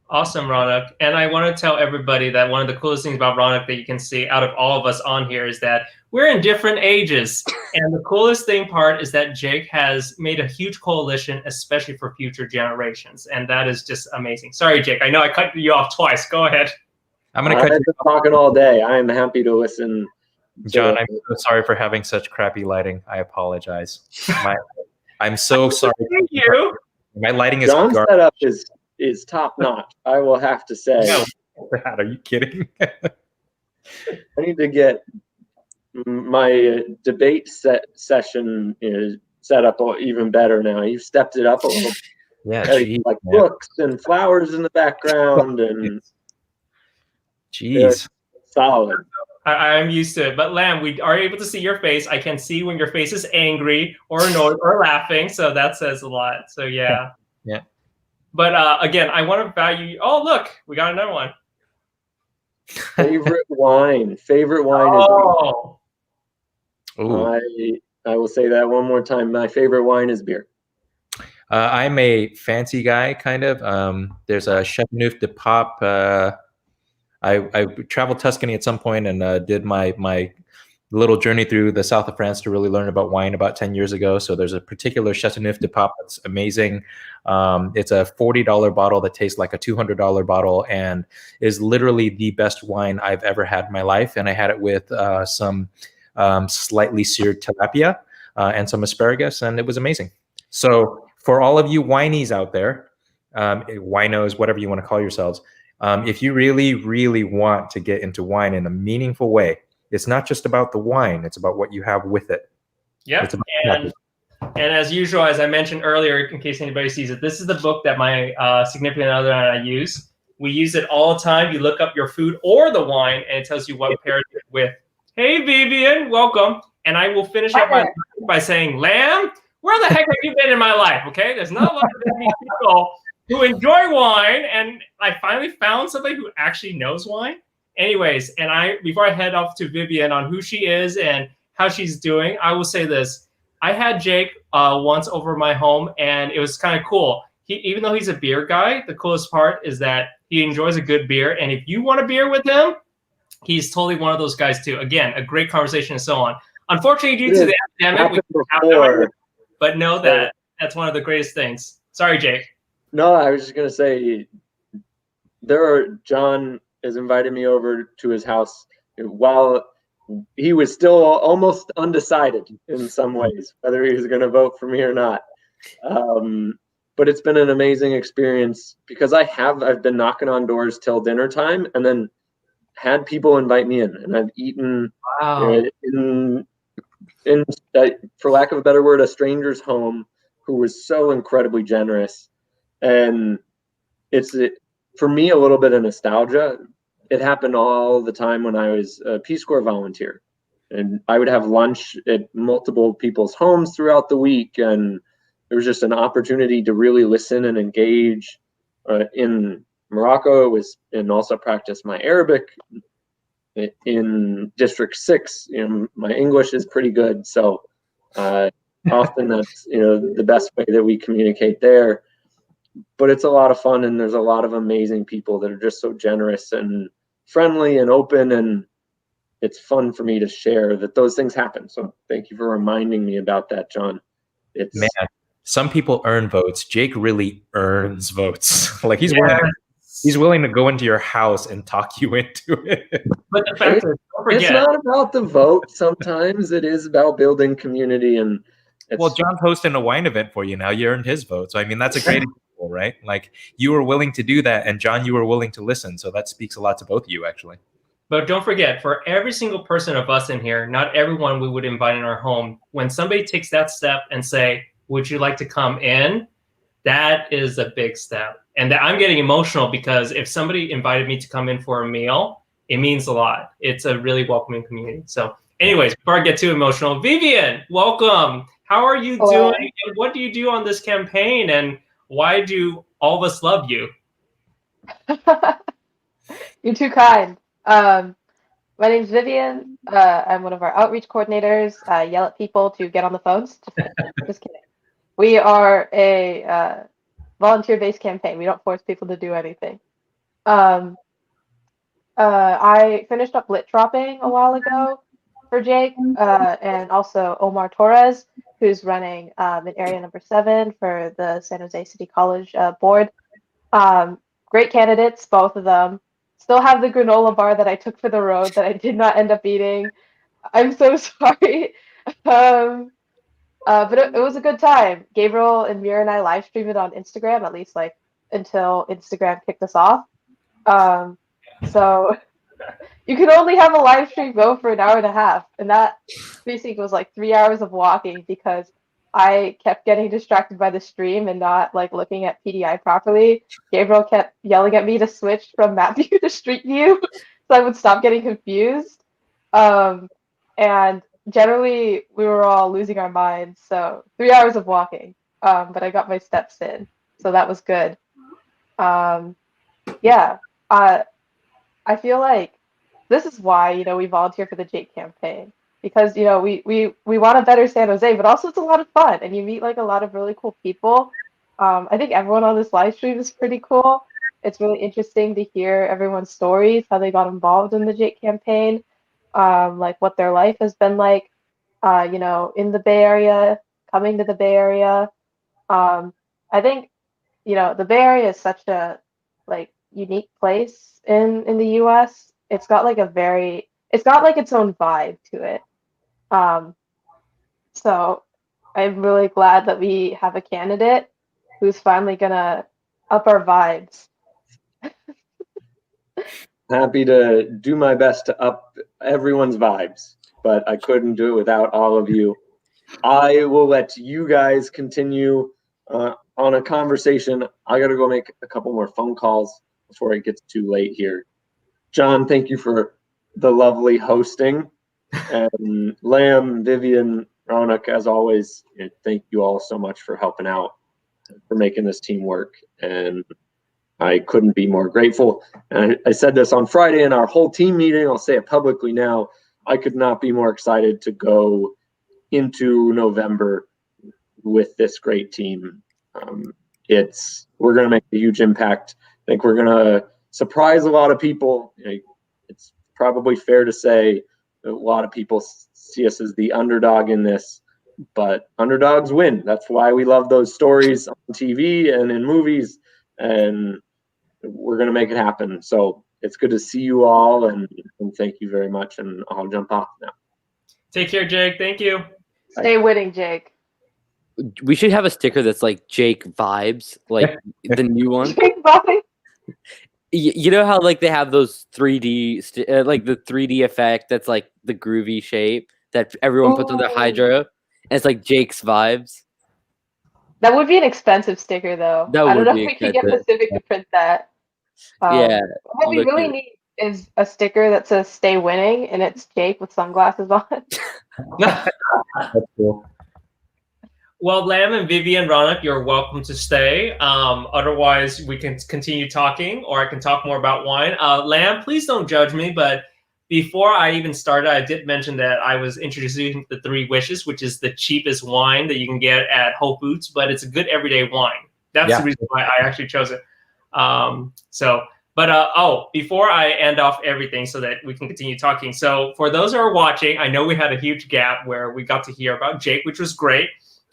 Awesome, Ronak. And I want to tell everybody that one of the coolest things about Ronak that you can see out of all of us on here is that we're in different ages. And the coolest part is that Jake has made a huge coalition, especially for future generations. And that is just amazing. Sorry, Jake. I know I cut you off twice. Go ahead. I'm going to cut I've been talking all day. I'm happy to listen. John, I'm so sorry for having such crappy lighting. I apologize. I'm so sorry. Thank you. My lighting is John's setup is top notch. I will have to say. No, are you kidding? I need to get my debate session set up even better now. You've stepped it up a little. Yeah, like books and flowers in the background and. Jeez. Solid. I'm used to it. But Lamb, we are able to see your face. I can see when your face is angry or annoyed or laughing. So that says a lot. So yeah. Yeah. But again, I want to value. Oh, look, we got another one. Favorite wine. Favorite wine oh. is beer. I will say that one more time. My favorite wine is beer. I'm a fancy guy, kind of. There's a Chateauneuf de Pape. I traveled Tuscany at some point and did my little journey through the south of France to really learn about wine about 10 years ago. So there's a particular Chateauneuf de Pape that's amazing. It's a $40 bottle that tastes like a $200 bottle and is literally the best wine I've ever had in my life. And I had it with some slightly seared tilapia and some asparagus, and it was amazing. So for all of you wineys out there, winos, whatever you want to call yourselves, if you really, really want to get into wine in a meaningful way, it's not just about the wine, it's about what you have with it. Yep. And as usual, as I mentioned earlier, in case anybody sees it, this is the book that my significant other and I use. We use it all the time. You look up your food or the wine, and it tells you what pairs it with. Hey, Vivian, welcome. And I will finish up by saying, Lamb, where the heck have you been in my life? Okay, there's not a lot of people who enjoy wine, and I finally found somebody who actually knows wine. Anyways, and before I head off to Vivian on who she is and how she's doing, I will say this. I had Jake once over my home, and it was kind of cool. Even though he's a beer guy, the coolest part is that he enjoys a good beer, and if you want a beer with him, he's totally one of those guys too. Again, a great conversation and so on. Unfortunately, due to the epidemic, we don't have but know that that's one of the greatest things. Sorry, Jake. No, I was just going to say, John has invited me over to his house while he was still almost undecided in some ways, whether he was going to vote for me or not. But it's been an amazing experience because I've been knocking on doors till dinner time and then had people invite me in, and I've eaten in for lack of a better word, a stranger's home who was so incredibly generous. And it's for me a little bit of nostalgia. It happened all the time when I was a Peace Corps volunteer, and I would have lunch at multiple people's homes throughout the week, and there was just an opportunity to really listen and engage in Morocco. And also practice my Arabic in District 6. My English is pretty good, so often that's the best way that we communicate there. But it's a lot of fun, and there's a lot of amazing people that are just so generous and friendly and open, and it's fun for me to share that those things happen. So thank you for reminding me about that, John. Man, some people earn votes. Jake really earns votes. Like he's willing to go into your house and talk you into it. But the fact is, don't forget, it's not about the vote. Sometimes it is about building community. And well, John's hosting a wine event for you now. You earned his vote. So, I mean, that's a great cool, right? Like you were willing to do that, and John, you were willing to listen. So that speaks a lot to both of you, actually. But don't forget, for every single person of us in here, not everyone we would invite in our home. When somebody takes that step and say, "Would you like to come in?" That is a big step. And that I'm getting emotional because if somebody invited me to come in for a meal, it means a lot. It's a really welcoming community. So anyways, before I get too emotional, Vivian, welcome. How are you doing? And what do you do on this campaign? And why do all of us love you? You're too kind. My name's Vivian. I'm one of our outreach coordinators. I yell at people to get on the phones. Just kidding. We are a volunteer-based campaign. We don't force people to do anything. I finished up lit dropping a while ago for Jake, and also Omar Torres, who's running in area number 7 for the San Jose City College board. Great candidates, both of them. Still have the granola bar that I took for the road that I did not end up eating. I'm so sorry. But it was a good time. Gabriel and Mira and I live streamed it on Instagram, at least like until Instagram kicked us off. So you could only have a live stream go for an hour and a half, and that basically was like 3 hours of walking because I kept getting distracted by the stream and not like looking at PDI properly. Gabriel kept yelling at me to switch from map view to street view, so I would stop getting confused. And generally, we were all losing our minds. So 3 hours of walking, but I got my steps in, so that was good. Yeah, I feel like this is why we volunteer for the Jake campaign. Because we want a better San Jose, but also it's a lot of fun, and you meet like a lot of really cool people. I think everyone on this live stream is pretty cool. It's really interesting to hear everyone's stories, how they got involved in the Jake campaign, like what their life has been like, in the Bay Area, coming to the Bay Area. I think the Bay Area is such a like unique place in the U.S. It's got like its own vibe to it. So I'm really glad that we have a candidate who's finally gonna up our vibes. Happy to do my best to up everyone's vibes, but I couldn't do it without all of you. I will let you guys continue on a conversation. I gotta go make a couple more phone calls before it gets too late here. John, thank you for the lovely hosting. And Lamb, Vivian, Ronak, as always, thank you all so much for helping out, for making this team work. And I couldn't be more grateful. And I said this on Friday in our whole team meeting. I'll say it publicly now. I could not be more excited to go into November with this great team. We're going to make a huge impact. I think we're going to surprise a lot of people. It's probably fair to say a lot of people see us as the underdog in this, but underdogs win. That's why we love those stories on TV and in movies, and we're going to make it happen. So it's good to see you all, and thank you very much, and I'll jump off now. Take care, Jake. Thank you. Stay winning, Jake. We should have a sticker that's like Jake vibes, like the new one. Jake vibes. You know how like they have those 3D, like the 3D effect that's like the groovy shape that everyone puts on their Hydro, and it's like Jake's vibes. That would be an expensive sticker, though. I don't know if we could get Pacific to print that. Yeah. What we really need is a sticker that says "Stay winning" and it's Jake with sunglasses on. That's cool. Well, Lam and Vivian, Ronak, you're welcome to stay. Otherwise, we can continue talking, or I can talk more about wine. Lam, please don't judge me, but before I even started, I did mention that I was introducing the 3 Wishes, which is the cheapest wine that you can get at Whole Foods, but it's a good everyday wine. That's the reason why I actually chose it. Before I end off everything so that we can continue talking. So for those who are watching, I know we had a huge gap where we got to hear about Jake, which was great.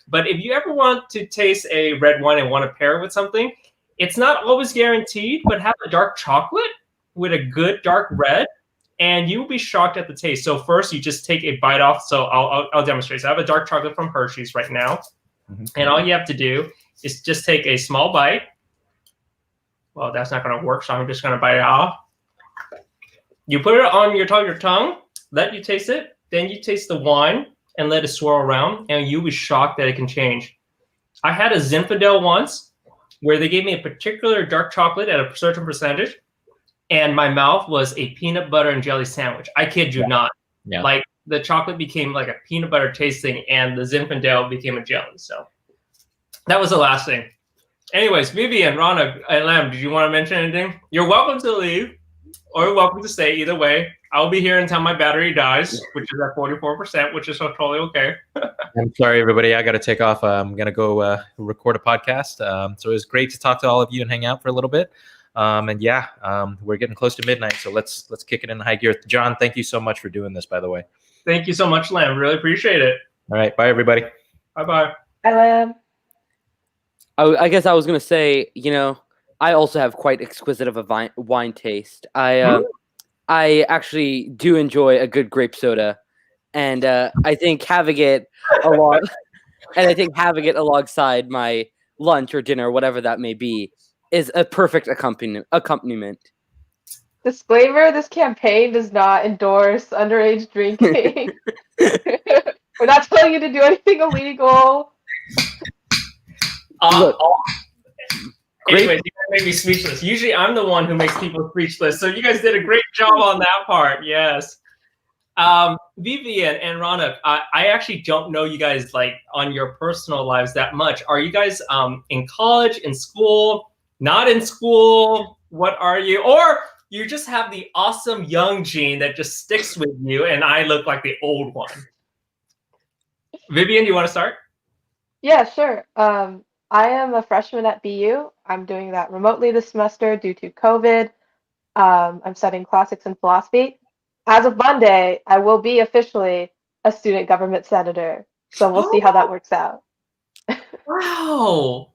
But if you ever want to taste a red wine and want to pair it with something, it's not always guaranteed, but have a dark chocolate with a good dark red, and you will be shocked at the taste. So first, you just take a bite off. So I'll demonstrate. So I have a dark chocolate from Hershey's right now. Mm-hmm. And all you have to do is just take a small bite, Well, that's not going to work, so I'm just going to bite it off. You put it on your tongue, let you taste it, then you taste the wine and let it swirl around, and you'll be shocked that it can change. I had a Zinfandel once where they gave me a particular dark chocolate at a certain percentage, and my mouth was a peanut butter and jelly sandwich. I kid you not. Yeah. Like the chocolate became like a peanut butter tasting, and the Zinfandel became a jelly. So that was the last thing. Anyways, Vivian, Rana, and Lam, did you want to mention anything? You're welcome to leave, or you're welcome to stay. Either way, I'll be here until my battery dies, which is at 44%, which is totally okay. I'm sorry, everybody. I got to take off. I'm going to go record a podcast. So it was great to talk to all of you and hang out for a little bit. We're getting close to midnight, so let's kick it in high gear. John, thank you so much for doing this, by the way. Thank you so much, Lam. Really appreciate it. All right. Bye, everybody. Bye-bye. Hi, Lam. I guess I was gonna say, I also have quite exquisite of a wine taste. I actually do enjoy a good grape soda, and I think having it alongside my lunch or dinner, whatever that may be, is a perfect accompaniment. Disclaimer: this campaign does not endorse underage drinking. We're not telling you to do anything illegal. Anyways, you guys make me speechless. Usually I'm the one who makes people speechless, so you guys did a great job on that part. Yes. Vivian and Rana, I actually don't know you guys like on your personal lives that much. Are you guys in college, in school, not in school? What are you? Or you just have the awesome young gene that just sticks with you, and I look like the old one. Vivian, you want to start? Yeah, sure. I am a freshman at BU. I'm doing that remotely this semester due to COVID. I'm studying classics and philosophy. As of Monday, I will be officially a student government senator. So we'll see how that works out. Wow.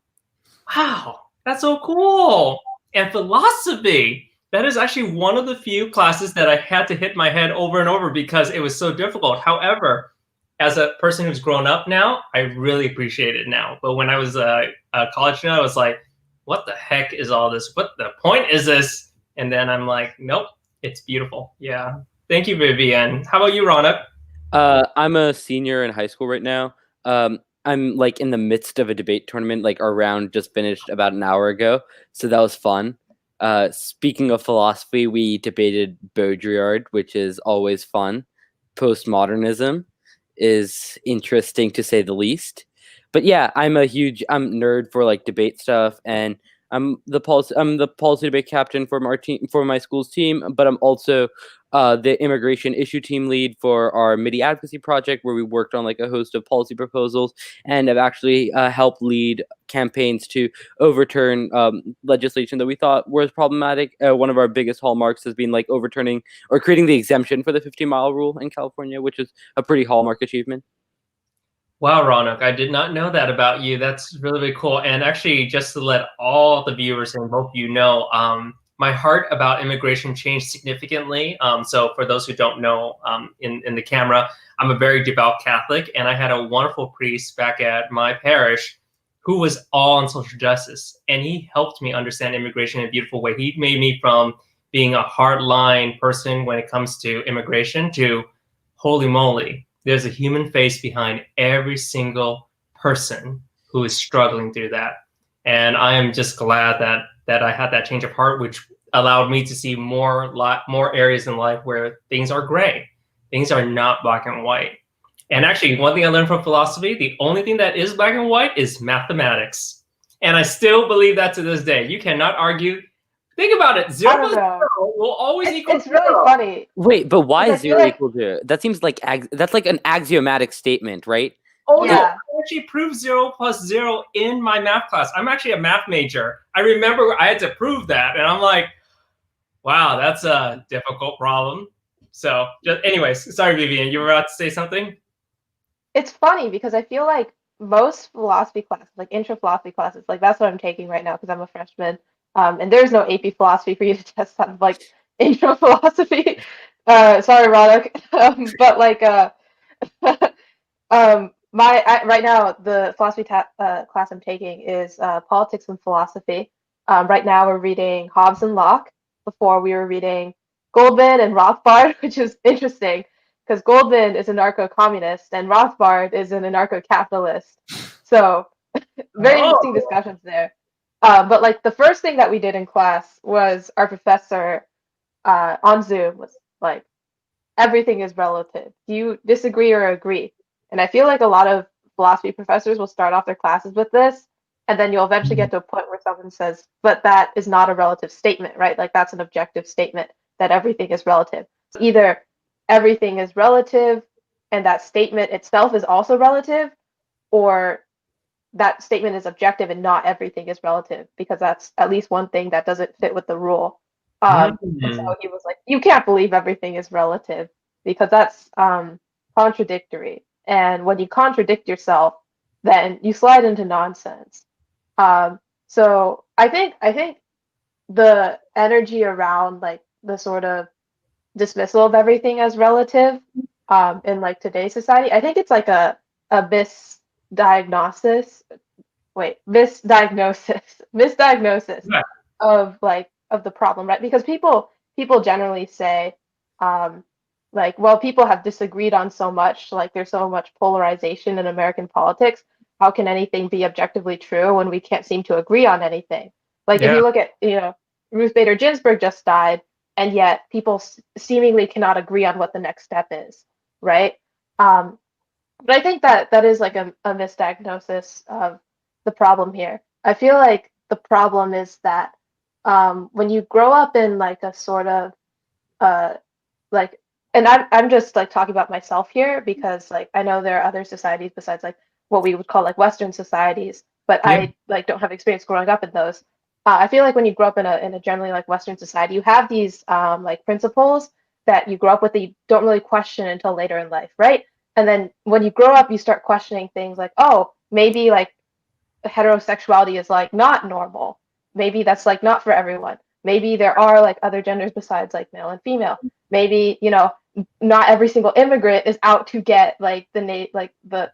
That's so cool. And philosophy. That is actually one of the few classes that I had to hit my head over and over because it was so difficult. However, as a person who's grown up now, I really appreciate it now. But when I was a college student, I was like, what the heck is all this? What the point is this? And then I'm like, nope, it's beautiful. Yeah. Thank you, Vivian. How about you, Ronak? I'm a senior in high school right now. I'm like in the midst of a debate tournament. Like our round just finished about an hour ago. So that was fun. Speaking of philosophy, we debated Baudrillard, which is always fun. Postmodernism is interesting to say the least. But yeah, I'm nerd for like debate stuff, and I'm the policy debate captain for my school's team, but I'm also the immigration issue team lead for our MIDI advocacy project, where we worked on like a host of policy proposals, and have actually helped lead campaigns to overturn legislation that we thought was problematic. One of our biggest hallmarks has been like overturning or creating the exemption for the 15-mile rule in California, which is a pretty hallmark achievement. Wow, Ronak, I did not know that about you. That's really, really cool. And actually, just to let all the viewers and both of you know, my heart about immigration changed significantly. So for those who don't know, in the camera, I'm a very devout Catholic, and I had a wonderful priest back at my parish who was all on social justice, and he helped me understand immigration in a beautiful way. He made me from being a hardline person when it comes to immigration to, holy moly, there's a human face behind every single person who is struggling through that. And I am just glad that I had that change of heart, which allowed me to see more areas in life where things are gray. Things are not black and white. And actually, one thing I learned from philosophy, the only thing that is black and white is mathematics. And I still believe that to this day. You cannot argue. Think about it. 0 plus 0 will always equal It's really funny. Wait, but why is 0 like, equal to? That seems like that's like an axiomatic statement, right? Oh yeah. No, I actually proved 0 plus 0 in my math class. I'm actually a math major. I remember I had to prove that, and I'm like, wow, that's a difficult problem. So, anyways, sorry, Vivian, you were about to say something? It's funny because I feel like most philosophy classes, like intro philosophy classes, like that's what I'm taking right now because I'm a freshman. And there's no AP philosophy for you to test on like intro philosophy. Sorry, Roderick. But like right now the philosophy class I'm taking is politics and philosophy. Right now we're reading Hobbes and Locke. Before we were reading Goldman and Rothbard, which is interesting because Goldman is a anarcho-communist and Rothbard is an anarcho-capitalist. So very interesting discussions there. But like the first thing that we did in class was our professor on Zoom was like, everything is relative. Do you disagree or agree? And I feel like a lot of philosophy professors will start off their classes with this, and then you'll eventually get to a point where someone says, but that is not a relative statement, right? Like that's an objective statement that everything is relative. So either everything is relative and that statement itself is also relative, or that statement is objective and not everything is relative, because that's at least one thing that doesn't fit with the rule. And so he was like, you can't believe everything is relative because that's contradictory. And when you contradict yourself, then you slide into nonsense. So I think the energy around like the sort of dismissal of everything as relative in like today's society, I think it's like a misdiagnosis Yeah. of like of the problem, right? Because people generally say like, well, people have disagreed on so much, like there's so much polarization in American politics, how can anything be objectively true when we can't seem to agree on anything? Like if you look at, Ruth Bader Ginsburg just died, and yet people seemingly cannot agree on what the next step is, right? But I think that is like a misdiagnosis of the problem here. I feel like the problem is that when you grow up in like a sort of like, and I'm just like talking about myself here because like I know there are other societies besides like what we would call like Western societies, but I like don't have experience growing up in those. I feel like when you grow up in a generally like Western society, you have these like principles that you grow up with that you don't really question until later in life, right? And then when you grow up, you start questioning things like, oh, maybe like heterosexuality is like not normal. Maybe that's like not for everyone. Maybe there are like other genders besides like male and female. Maybe, not every single immigrant is out to get like the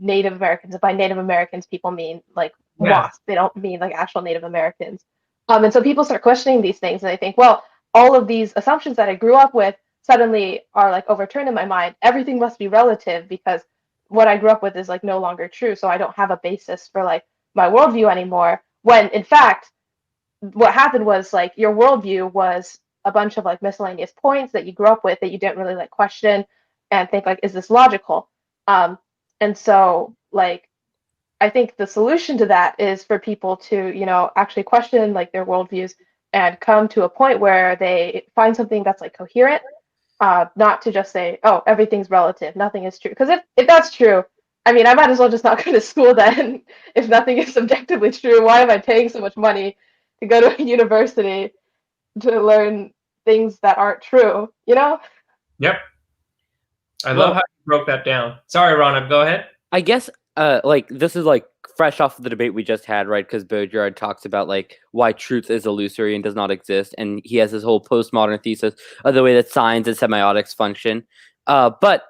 Native Americans. And by Native Americans, people mean like WASP. They don't mean like actual Native Americans. And so people start questioning these things and they think, well, all of these assumptions that I grew up with suddenly are like overturned in my mind. Everything must be relative because what I grew up with is like no longer true. So I don't have a basis for like my worldview anymore. When in fact, what happened was like your worldview was a bunch of like miscellaneous points that you grew up with that you didn't really like question and think like, is this logical? And so like I think the solution to that is for people to, actually question like their worldviews and come to a point where they find something that's like coherent, not to just say, oh, everything's relative, nothing is true. Because if that's true, I mean, I might as well just not go to school then. If nothing is subjectively true, why am I paying so much money to go to a university to learn things that aren't true, Yep. I love how you broke that down. Sorry, Ron, go ahead. I guess like this is like fresh off of the debate we just had, right? Because Baudrillard talks about like why truth is illusory and does not exist, and he has this whole postmodern thesis of the way that science and semiotics function. But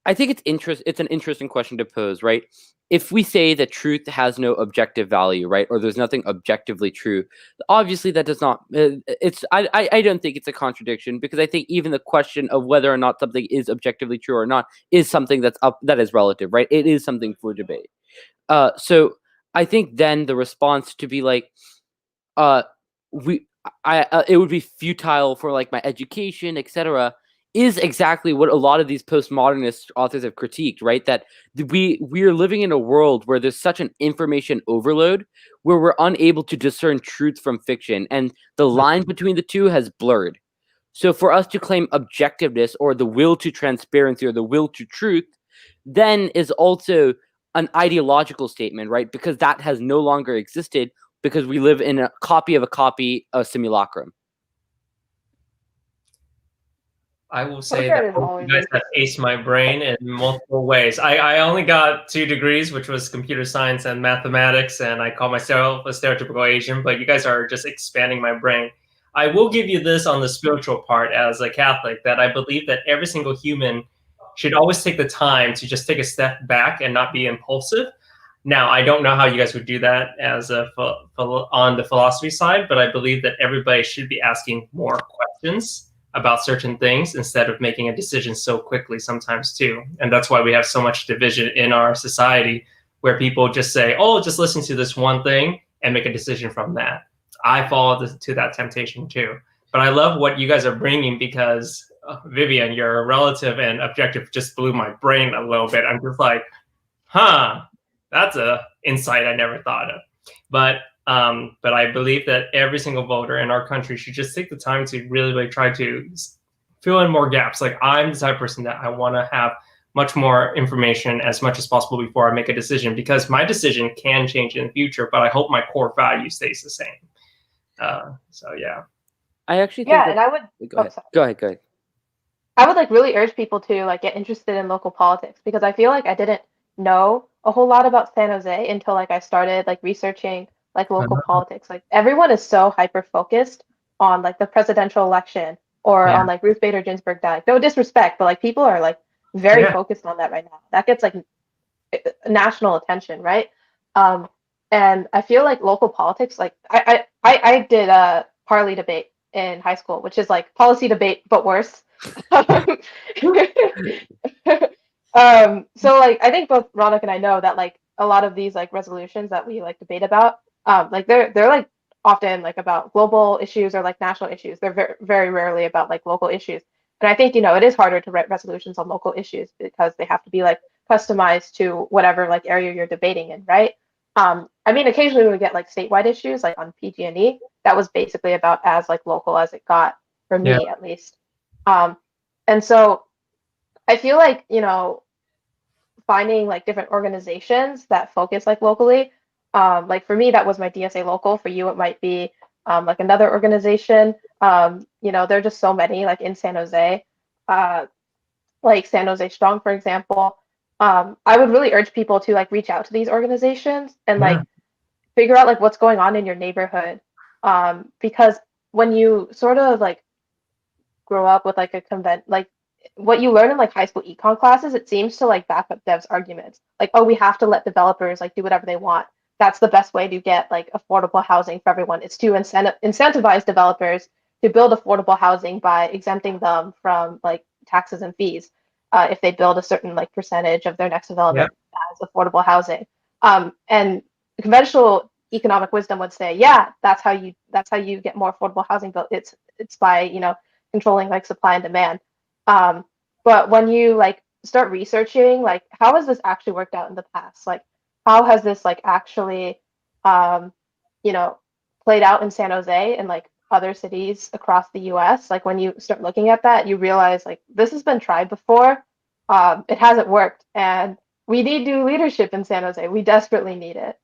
I think it's an interesting question to pose, right? If we say that truth has no objective value, right, or there's nothing objectively true, obviously that does not. I don't think it's a contradiction, because I think even the question of whether or not something is objectively true or not is something that is relative, right? It is something for debate. So I think then the response to be like, it would be futile for like my education, etc., is exactly what a lot of these postmodernist authors have critiqued, right? That we are living in a world where there's such an information overload, where we're unable to discern truth from fiction, and the line between the two has blurred. So for us to claim objectiveness or the will to transparency or the will to truth then is also an ideological statement, right? Because that has no longer existed, because we live in a copy of simulacrum. I will say that you guys have aced my brain in multiple ways. I only got 2 degrees, which was computer science and mathematics, and I call myself a stereotypical Asian, but you guys are just expanding my brain. I will give you this on the spiritual part as a Catholic, that I believe that every single human should always take the time to just take a step back and not be impulsive. Now, I don't know how you guys would do that as on the philosophy side, but I believe that everybody should be asking more questions about certain things instead of making a decision so quickly sometimes too. And that's why we have so much division in our society where people just say, oh, just listen to this one thing and make a decision from that. I fall to that temptation too. But I love what you guys are bringing because, Vivian, your relative and objective just blew my brain a little bit. I'm just like, huh, that's a insight I never thought of. But I believe that every single voter in our country should just take the time to really try to fill in more gaps. Like I'm the type of person that I want to have much more information as much as possible before I make a decision, because my decision can change in the future, but I hope my core value stays the same. So yeah. I actually think and I would go ahead. I would like really urge people to like get interested in local politics, because I feel like I didn't know a whole lot about San Jose until like I started like researching like local politics. Like everyone is so hyper focused on like the presidential election or on like Ruth Bader Ginsburg died. No disrespect, but like people are like very focused on that right now. That gets like national attention, right? And I feel like local politics, like I did a parley debate in high school, which is like policy debate but worse. So like I think both Ronak and I know that like a lot of these like resolutions that we like debate about, like they're like often like about global issues or like national issues. They're very very rarely about like local issues. And I think, you know, it is harder to write resolutions on local issues because they have to be like customized to whatever like area you're debating in, right? I mean, occasionally we would get like statewide issues like on PG&E. That was basically about as like local as it got for me, at least. And so I feel like, you know, finding like different organizations that focus like locally, like for me, that was my DSA local. For you, it might be like another organization. You know, there are just so many like in San Jose, like San Jose Strong, for example. I would really urge people to like reach out to these organizations and like figure out like what's going on in your neighborhood. Because when you sort of like grow up with like a like what you learn in like high school econ classes, it seems to like back up devs arguments. Like, oh, we have to let developers like do whatever they want. That's the best way to get like affordable housing for everyone. It's to incentivize developers to build affordable housing by exempting them from like taxes and fees if they build a certain like percentage of their next development as affordable housing. And conventional economic wisdom would say, yeah, that's how you get more affordable housing built. It's by, you know, controlling like supply and demand. But when you like start researching like how has this actually worked out in the past, like how has this like actually you know, played out in San Jose and like other cities across the US, like when you start looking at that, you realize like this has been tried before. It hasn't worked, and we need new leadership in San Jose. We desperately need it.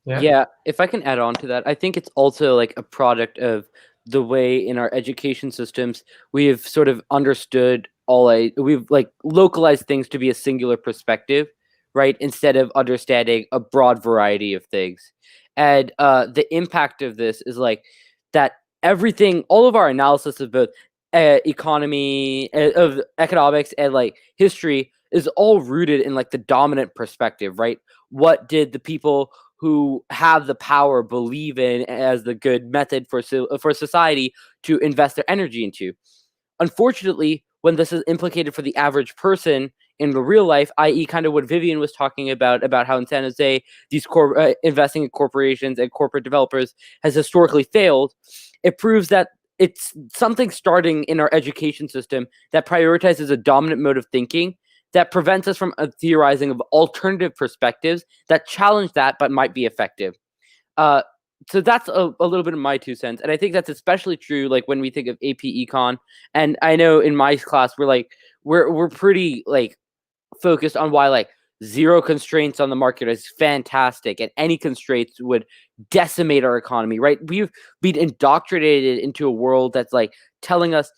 Yeah, if I can add on to that, I think it's also like a product of the way in our education systems we have sort of understood we've like localized things to be a singular perspective, right? Instead of understanding a broad variety of things. And the impact of this is like that everything, all of our analysis of both economy, of economics and like history is all rooted in like the dominant perspective, right? What did the people who have the power believe in as the good method for society to invest their energy into? Unfortunately, when this is implicated for the average person in the real life, i.e. kind of what Vivian was talking about how in San Jose, these investing in corporations and corporate developers has historically failed, it proves that it's something starting in our education system that prioritizes a dominant mode of thinking that prevents us from theorizing of alternative perspectives that challenge that but might be effective. So that's a little bit of my 2 cents. And I think that's especially true like when we think of AP Econ. And I know in my class we're pretty like focused on why like zero constraints on the market is fantastic and any constraints would decimate our economy, right? We've been indoctrinated into a world that's like telling us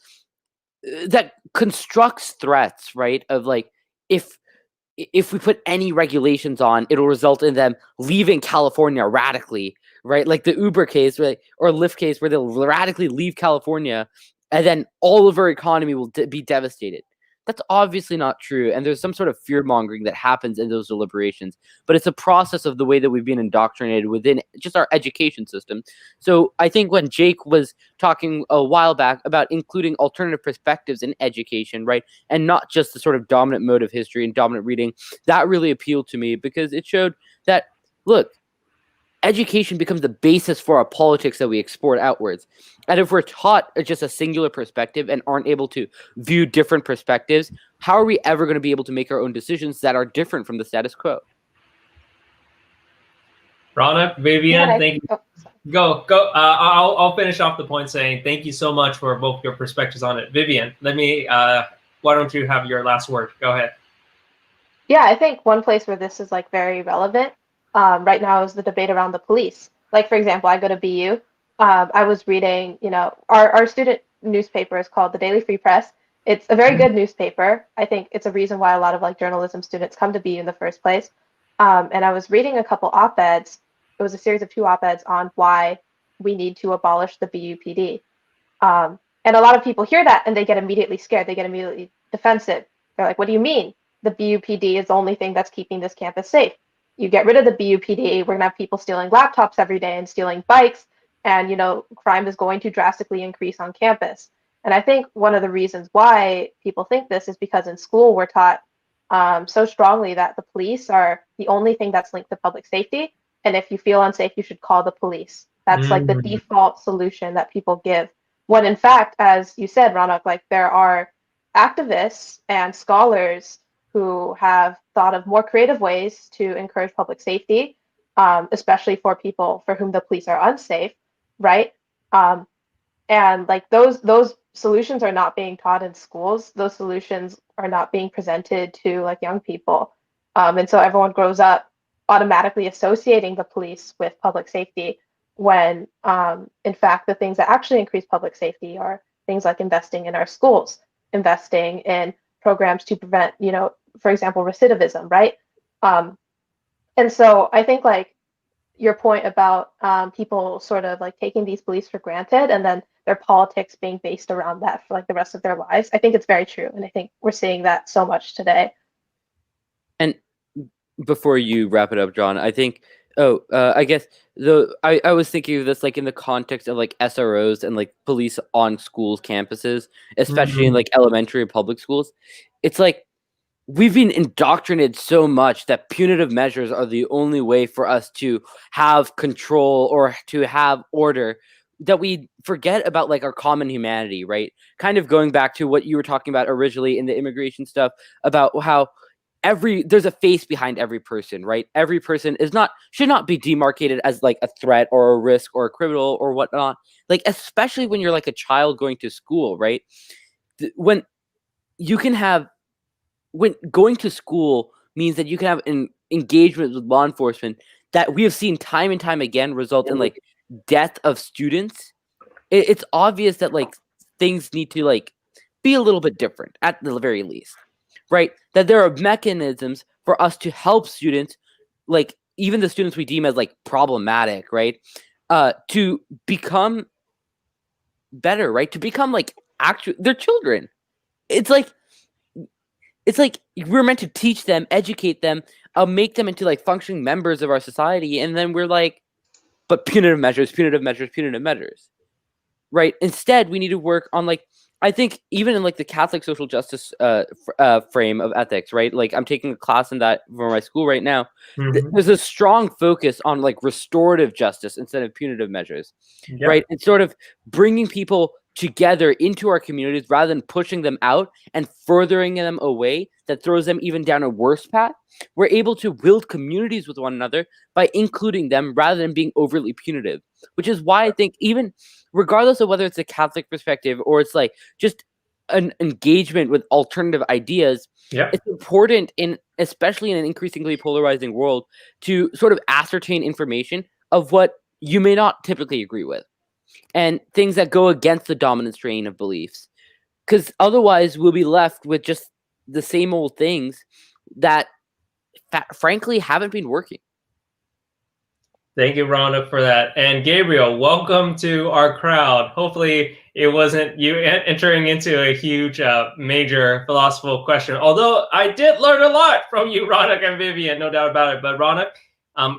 that constructs threats, right? Of like if we put any regulations on, it'll result in them leaving California radically, right? Like the Uber case, right? Or Lyft case, where they'll radically leave California, and then all of our economy will be devastated. That's obviously not true. And there's some sort of fear mongering that happens in those deliberations. But it's a process of the way that we've been indoctrinated within just our education system. So I think when Jake was talking a while back about including alternative perspectives in education, right, and not just the sort of dominant mode of history and dominant reading, that really appealed to me because it showed that, look, education becomes the basis for our politics that we export outwards. And if we're taught just a singular perspective and aren't able to view different perspectives, how are we ever going to be able to make our own decisions that are different from the status quo? Rana, Vivian, Yeah, thank you. sorry. Go. I'll finish off the point saying thank you so much for both your perspectives on it. Vivian, why don't you have your last word? Go ahead. Yeah, I think one place where this is like very relevant right now is the debate around the police. Like, for example, I go to BU. I was reading, our student newspaper is called the Daily Free Press. It's a very good newspaper. I think it's a reason why a lot of like journalism students come to BU in the first place. And I was reading a couple op-eds. It was a series of 2 op-eds on why we need to abolish the BUPD. And a lot of people hear that and they get immediately scared. They get immediately defensive. They're like, what do you mean? The BUPD is the only thing that's keeping this campus safe. You get rid of the BUPD, we're going to have people stealing laptops every day and stealing bikes, and crime is going to drastically increase on campus. And I think one of the reasons why people think this is because in school we're taught so strongly that the police are the only thing that's linked to public safety, and if you feel unsafe, you should call the police. That's like the default solution that people give. When in fact, as you said, Ronak, like there are activists and scholars who have thought of more creative ways to encourage public safety, especially for people for whom the police are unsafe, right? And like those solutions are not being taught in schools. Those solutions are not being presented to like young people. And so everyone grows up automatically associating the police with public safety when in fact the things that actually increase public safety are things like investing in our schools, investing in programs to prevent, for example, recidivism, right? And so I think like your point about people sort of like taking these beliefs for granted and then their politics being based around that for like the rest of their lives, I think it's very true. And I think we're seeing that so much today. And before you wrap it up, John, I think, I guess I was thinking of this like in the context of like SROs and like police on schools campuses, especially in like elementary and public schools. It's like we've been indoctrinated so much that punitive measures are the only way for us to have control or to have order, that we forget about like our common humanity, right? Kind of going back to what you were talking about originally in the immigration stuff about how there's a face behind every person, right? Every person should not be demarcated as like a threat or a risk or a criminal or whatnot. Like, especially when you're like a child going to school, right? When going to school means that you can have an engagement with law enforcement that we have seen time and time again result in like death of students. It's obvious that like things need to like be a little bit different at the very least, right? That there are mechanisms for us to help students, like even the students we deem as like problematic, right? To become better, right? To become like they're children. It's like we're meant to teach them, educate them, make them into like functioning members of our society, and then we're like, but punitive measures, right? Instead, we need to work on like, I think even in like the Catholic social justice frame of ethics, right? Like I'm taking a class in that for my school right now. There's a strong focus on like restorative justice instead of punitive measures, right? It's sort of bringing people together into our communities rather than pushing them out and furthering them away that throws them even down a worse path. We're able to build communities with one another by including them rather than being overly punitive, which is why I think even regardless of whether it's a Catholic perspective or it's like just an engagement with alternative ideas, it's important especially in an increasingly polarizing world to sort of ascertain information of what you may not typically agree with and things that go against the dominant strain of beliefs, because otherwise we'll be left with just the same old things that frankly haven't been working. Thank you, Rhonda, for that. And Gabriel, welcome to our crowd. Hopefully, it wasn't you entering into a huge, major philosophical question. Although I did learn a lot from you, Ronak and Vivian, no doubt about it. But Ronak,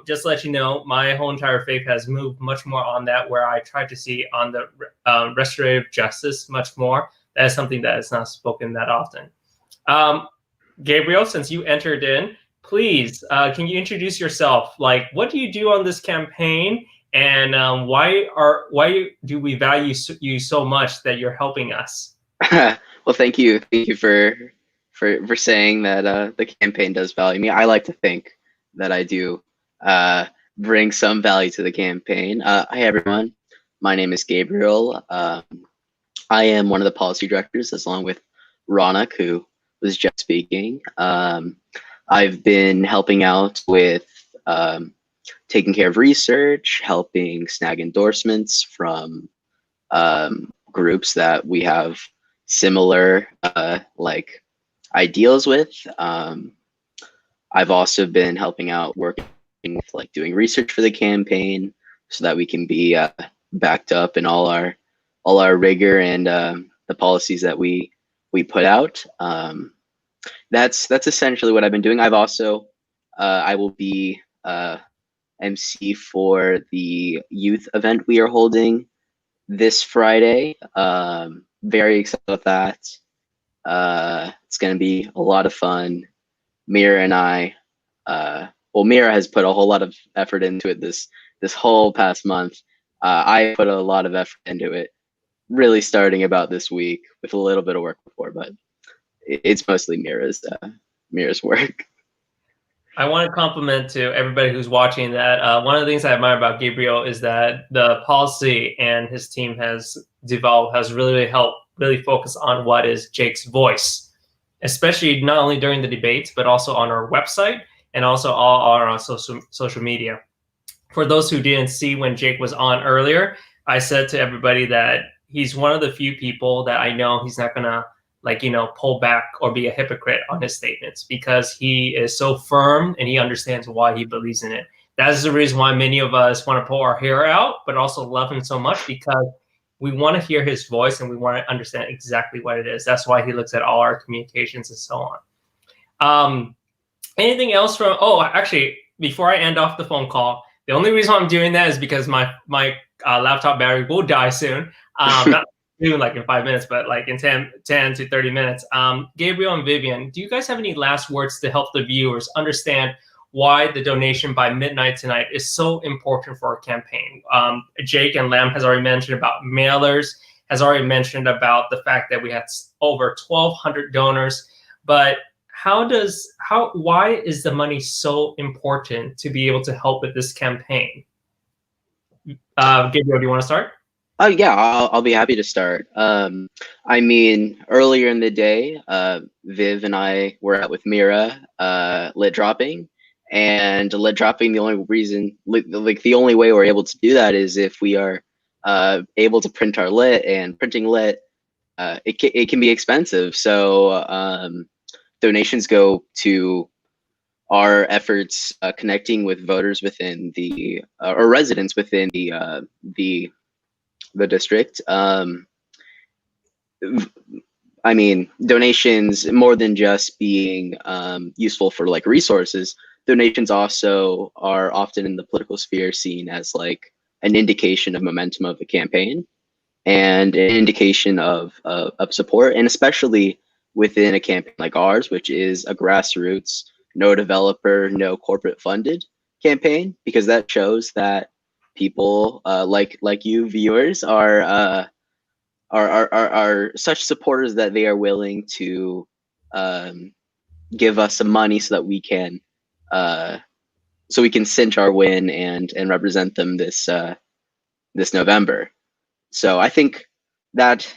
just to let you know, my whole entire faith has moved much more on that, where I try to see on the restorative justice much more. That is something that is not spoken that often. Gabriel, since you entered in, please, can you introduce yourself? Like, what do you do on this campaign, and why do we value you so much that you're helping us? Well, thank you for saying that the campaign does value me. I like to think that I do bring some value to the campaign. Hi everyone, my name is Gabriel. I am one of the policy directors, along with Ronak, who was just speaking. I've been helping out with taking care of research, helping snag endorsements from groups that we have similar like ideals with. I've also been helping out working with like doing research for the campaign so that we can be backed up in all our rigor and the policies that we put out. That's essentially what I've been doing. I've also I will be MC for the youth event we are holding this Friday. Very excited about that. It's going to be a lot of fun. Mira and I, well, Mira has put a whole lot of effort into it this whole past month. I put a lot of effort into it, really starting about this week with a little bit of work before, but it's mostly Mira's work. I want to compliment to everybody who's watching that one of the things I admire about Gabriel is that the policy and his team has developed has really helped really focus on what is Jake's voice, especially not only during the debates, but also on our website and also all on our social media. For those who didn't see when Jake was on earlier, I said to everybody that he's one of the few people that I know he's not going to pull back or be a hypocrite on his statements, because he is so firm and he understands why he believes in it. That is the reason why many of us want to pull our hair out, but also love him so much, because we want to hear his voice and we want to understand exactly what it is. That's why he looks at all our communications and so on. Anything else from, actually, before I end off the phone call, the only reason I'm doing that is because my laptop battery will die soon. Not soon, like in 5 minutes, but like in 10 to 30 minutes. Gabriel and Vivian, do you guys have any last words to help the viewers understand why the donation by midnight tonight is so important for our campaign? Jake and Lam has already mentioned about mailers, has already mentioned about the fact that we had over 1,200 donors, but why is the money so important to be able to help with this campaign? Gabriel, do you want to start? Yeah, I'll be happy to start. I mean, earlier in the day, Viv and I were out with Mira, lit dropping, and lit dropping. The only reason, like the only way we're able to do that is if we are able to print our lit, and printing lit, it can be expensive. So donations go to our efforts connecting with voters within the or residents within the district. I mean, donations, more than just being useful for like resources, donations also are often in the political sphere seen as like an indication of momentum of the campaign and an indication of support, and especially within a campaign like ours, which is a grassroots, no developer, no corporate funded campaign, because that shows that people like you viewers are such supporters that they are willing to give us some money so that we can cinch our win and represent them this November. So I think that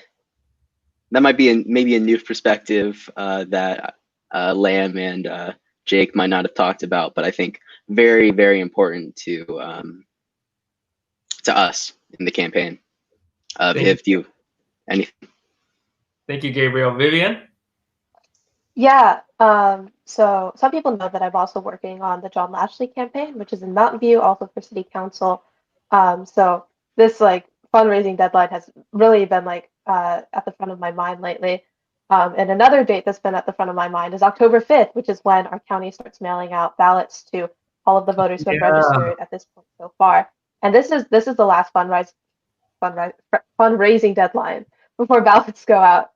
might be maybe a new perspective that Lam and Jake might not have talked about, but I think very, very important to us in the campaign. Viv, do you anything? Thank you, Gabriel. Vivian? Yeah. So some people know that I'm also working on the John Lashley campaign, which is in Mountain View, also for City Council. So this like fundraising deadline has really been like at the front of my mind lately. And another date that's been at the front of my mind is October 5th, which is when our county starts mailing out ballots to all of the voters who have Yeah. registered at this point so far. And this is the last fundraising deadline before ballots go out.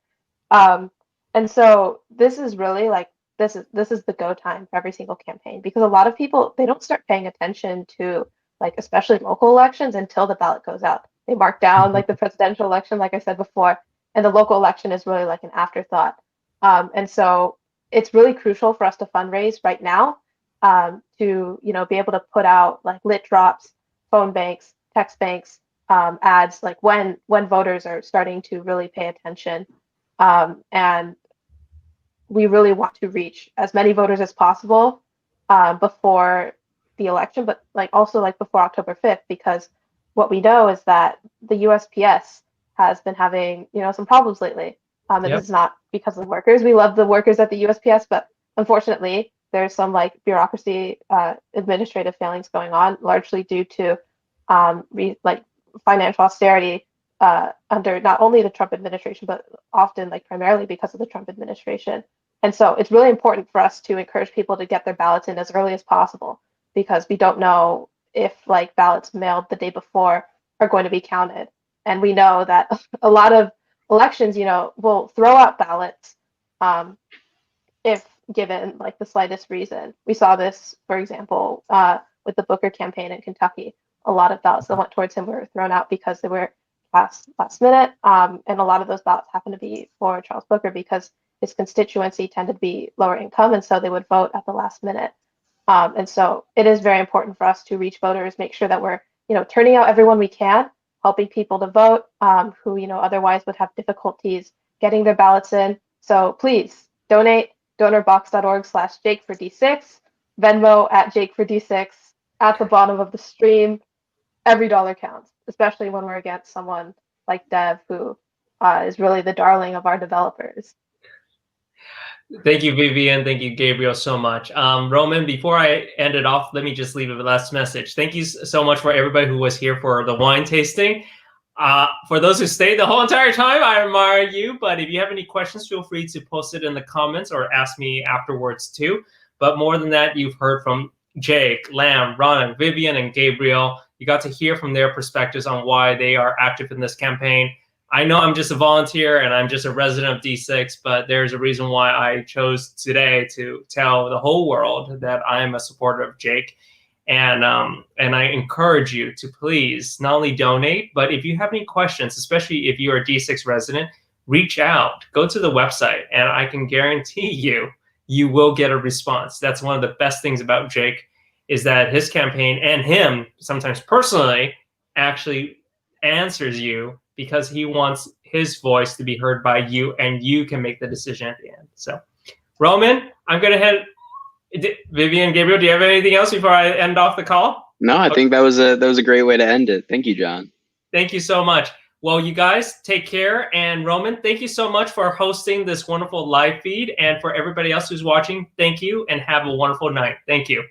Um, and so this is really like this is the go time for every single campaign because a lot of people they don't start paying attention to like especially local elections until the ballot goes out. They mark down like the presidential election, like I said before, and the local election is really like an afterthought. And so it's really crucial for us to fundraise right now to be able to put out like lit drops, phone banks, text banks, ads like when voters are starting to really pay attention and we really want to reach as many voters as possible before the election, but like also like before October 5th, because what we know is that the USPS has been having some problems lately. And Yep. this is not because of the workers. We love the workers at the USPS, but unfortunately, there's some like bureaucracy, administrative failings going on, largely due to like financial austerity under not only the Trump administration, but often like primarily because of the Trump administration. And so it's really important for us to encourage people to get their ballots in as early as possible because we don't know if like ballots mailed the day before are going to be counted. And we know that a lot of elections, will throw out ballots if given like the slightest reason. We saw this, for example, with the Booker campaign in Kentucky. A lot of ballots that went towards him were thrown out because they were last minute, and a lot of those ballots happened to be for Charles Booker because his constituency tended to be lower income, and so they would vote at the last minute. And so it is very important for us to reach voters, make sure that we're turning out everyone we can, helping people to vote who otherwise would have difficulties getting their ballots in. So please donate donorbox.org/Jake for D6, Venmo at Jake for D6 at the bottom of the stream. Every dollar counts, especially when we're against someone like Dev, who is really the darling of our developers. Thank you, Vivian. Thank you, Gabriel, so much. Roman, before I end it off, let me just leave a last message. Thank you so much for everybody who was here for the wine tasting. For those who stayed the whole entire time, I admire you. But if you have any questions, feel free to post it in the comments or ask me afterwards too. But more than that, you've heard from Jake, Lam, Ron, Vivian, and Gabriel. You got to hear from their perspectives on why they are active in this campaign. I know I'm just a volunteer and I'm just a resident of D6, but there's a reason why I chose today to tell the whole world that I am a supporter of Jake. And I encourage you to please not only donate, but if you have any questions, especially if you're a D6 resident, reach out, go to the website, and I can guarantee you will get a response. That's one of the best things about Jake is that his campaign and him sometimes personally actually answers you because he wants his voice to be heard by you, and you can make the decision at the end. So, Roman, I'm going to head. Vivian, Gabriel, do you have anything else before I end off the call? No, I think that was a great way to end it. Thank you, John. Thank you so much. Well, you guys take care. And Roman, thank you so much for hosting this wonderful live feed. And for everybody else who's watching, thank you and have a wonderful night. Thank you.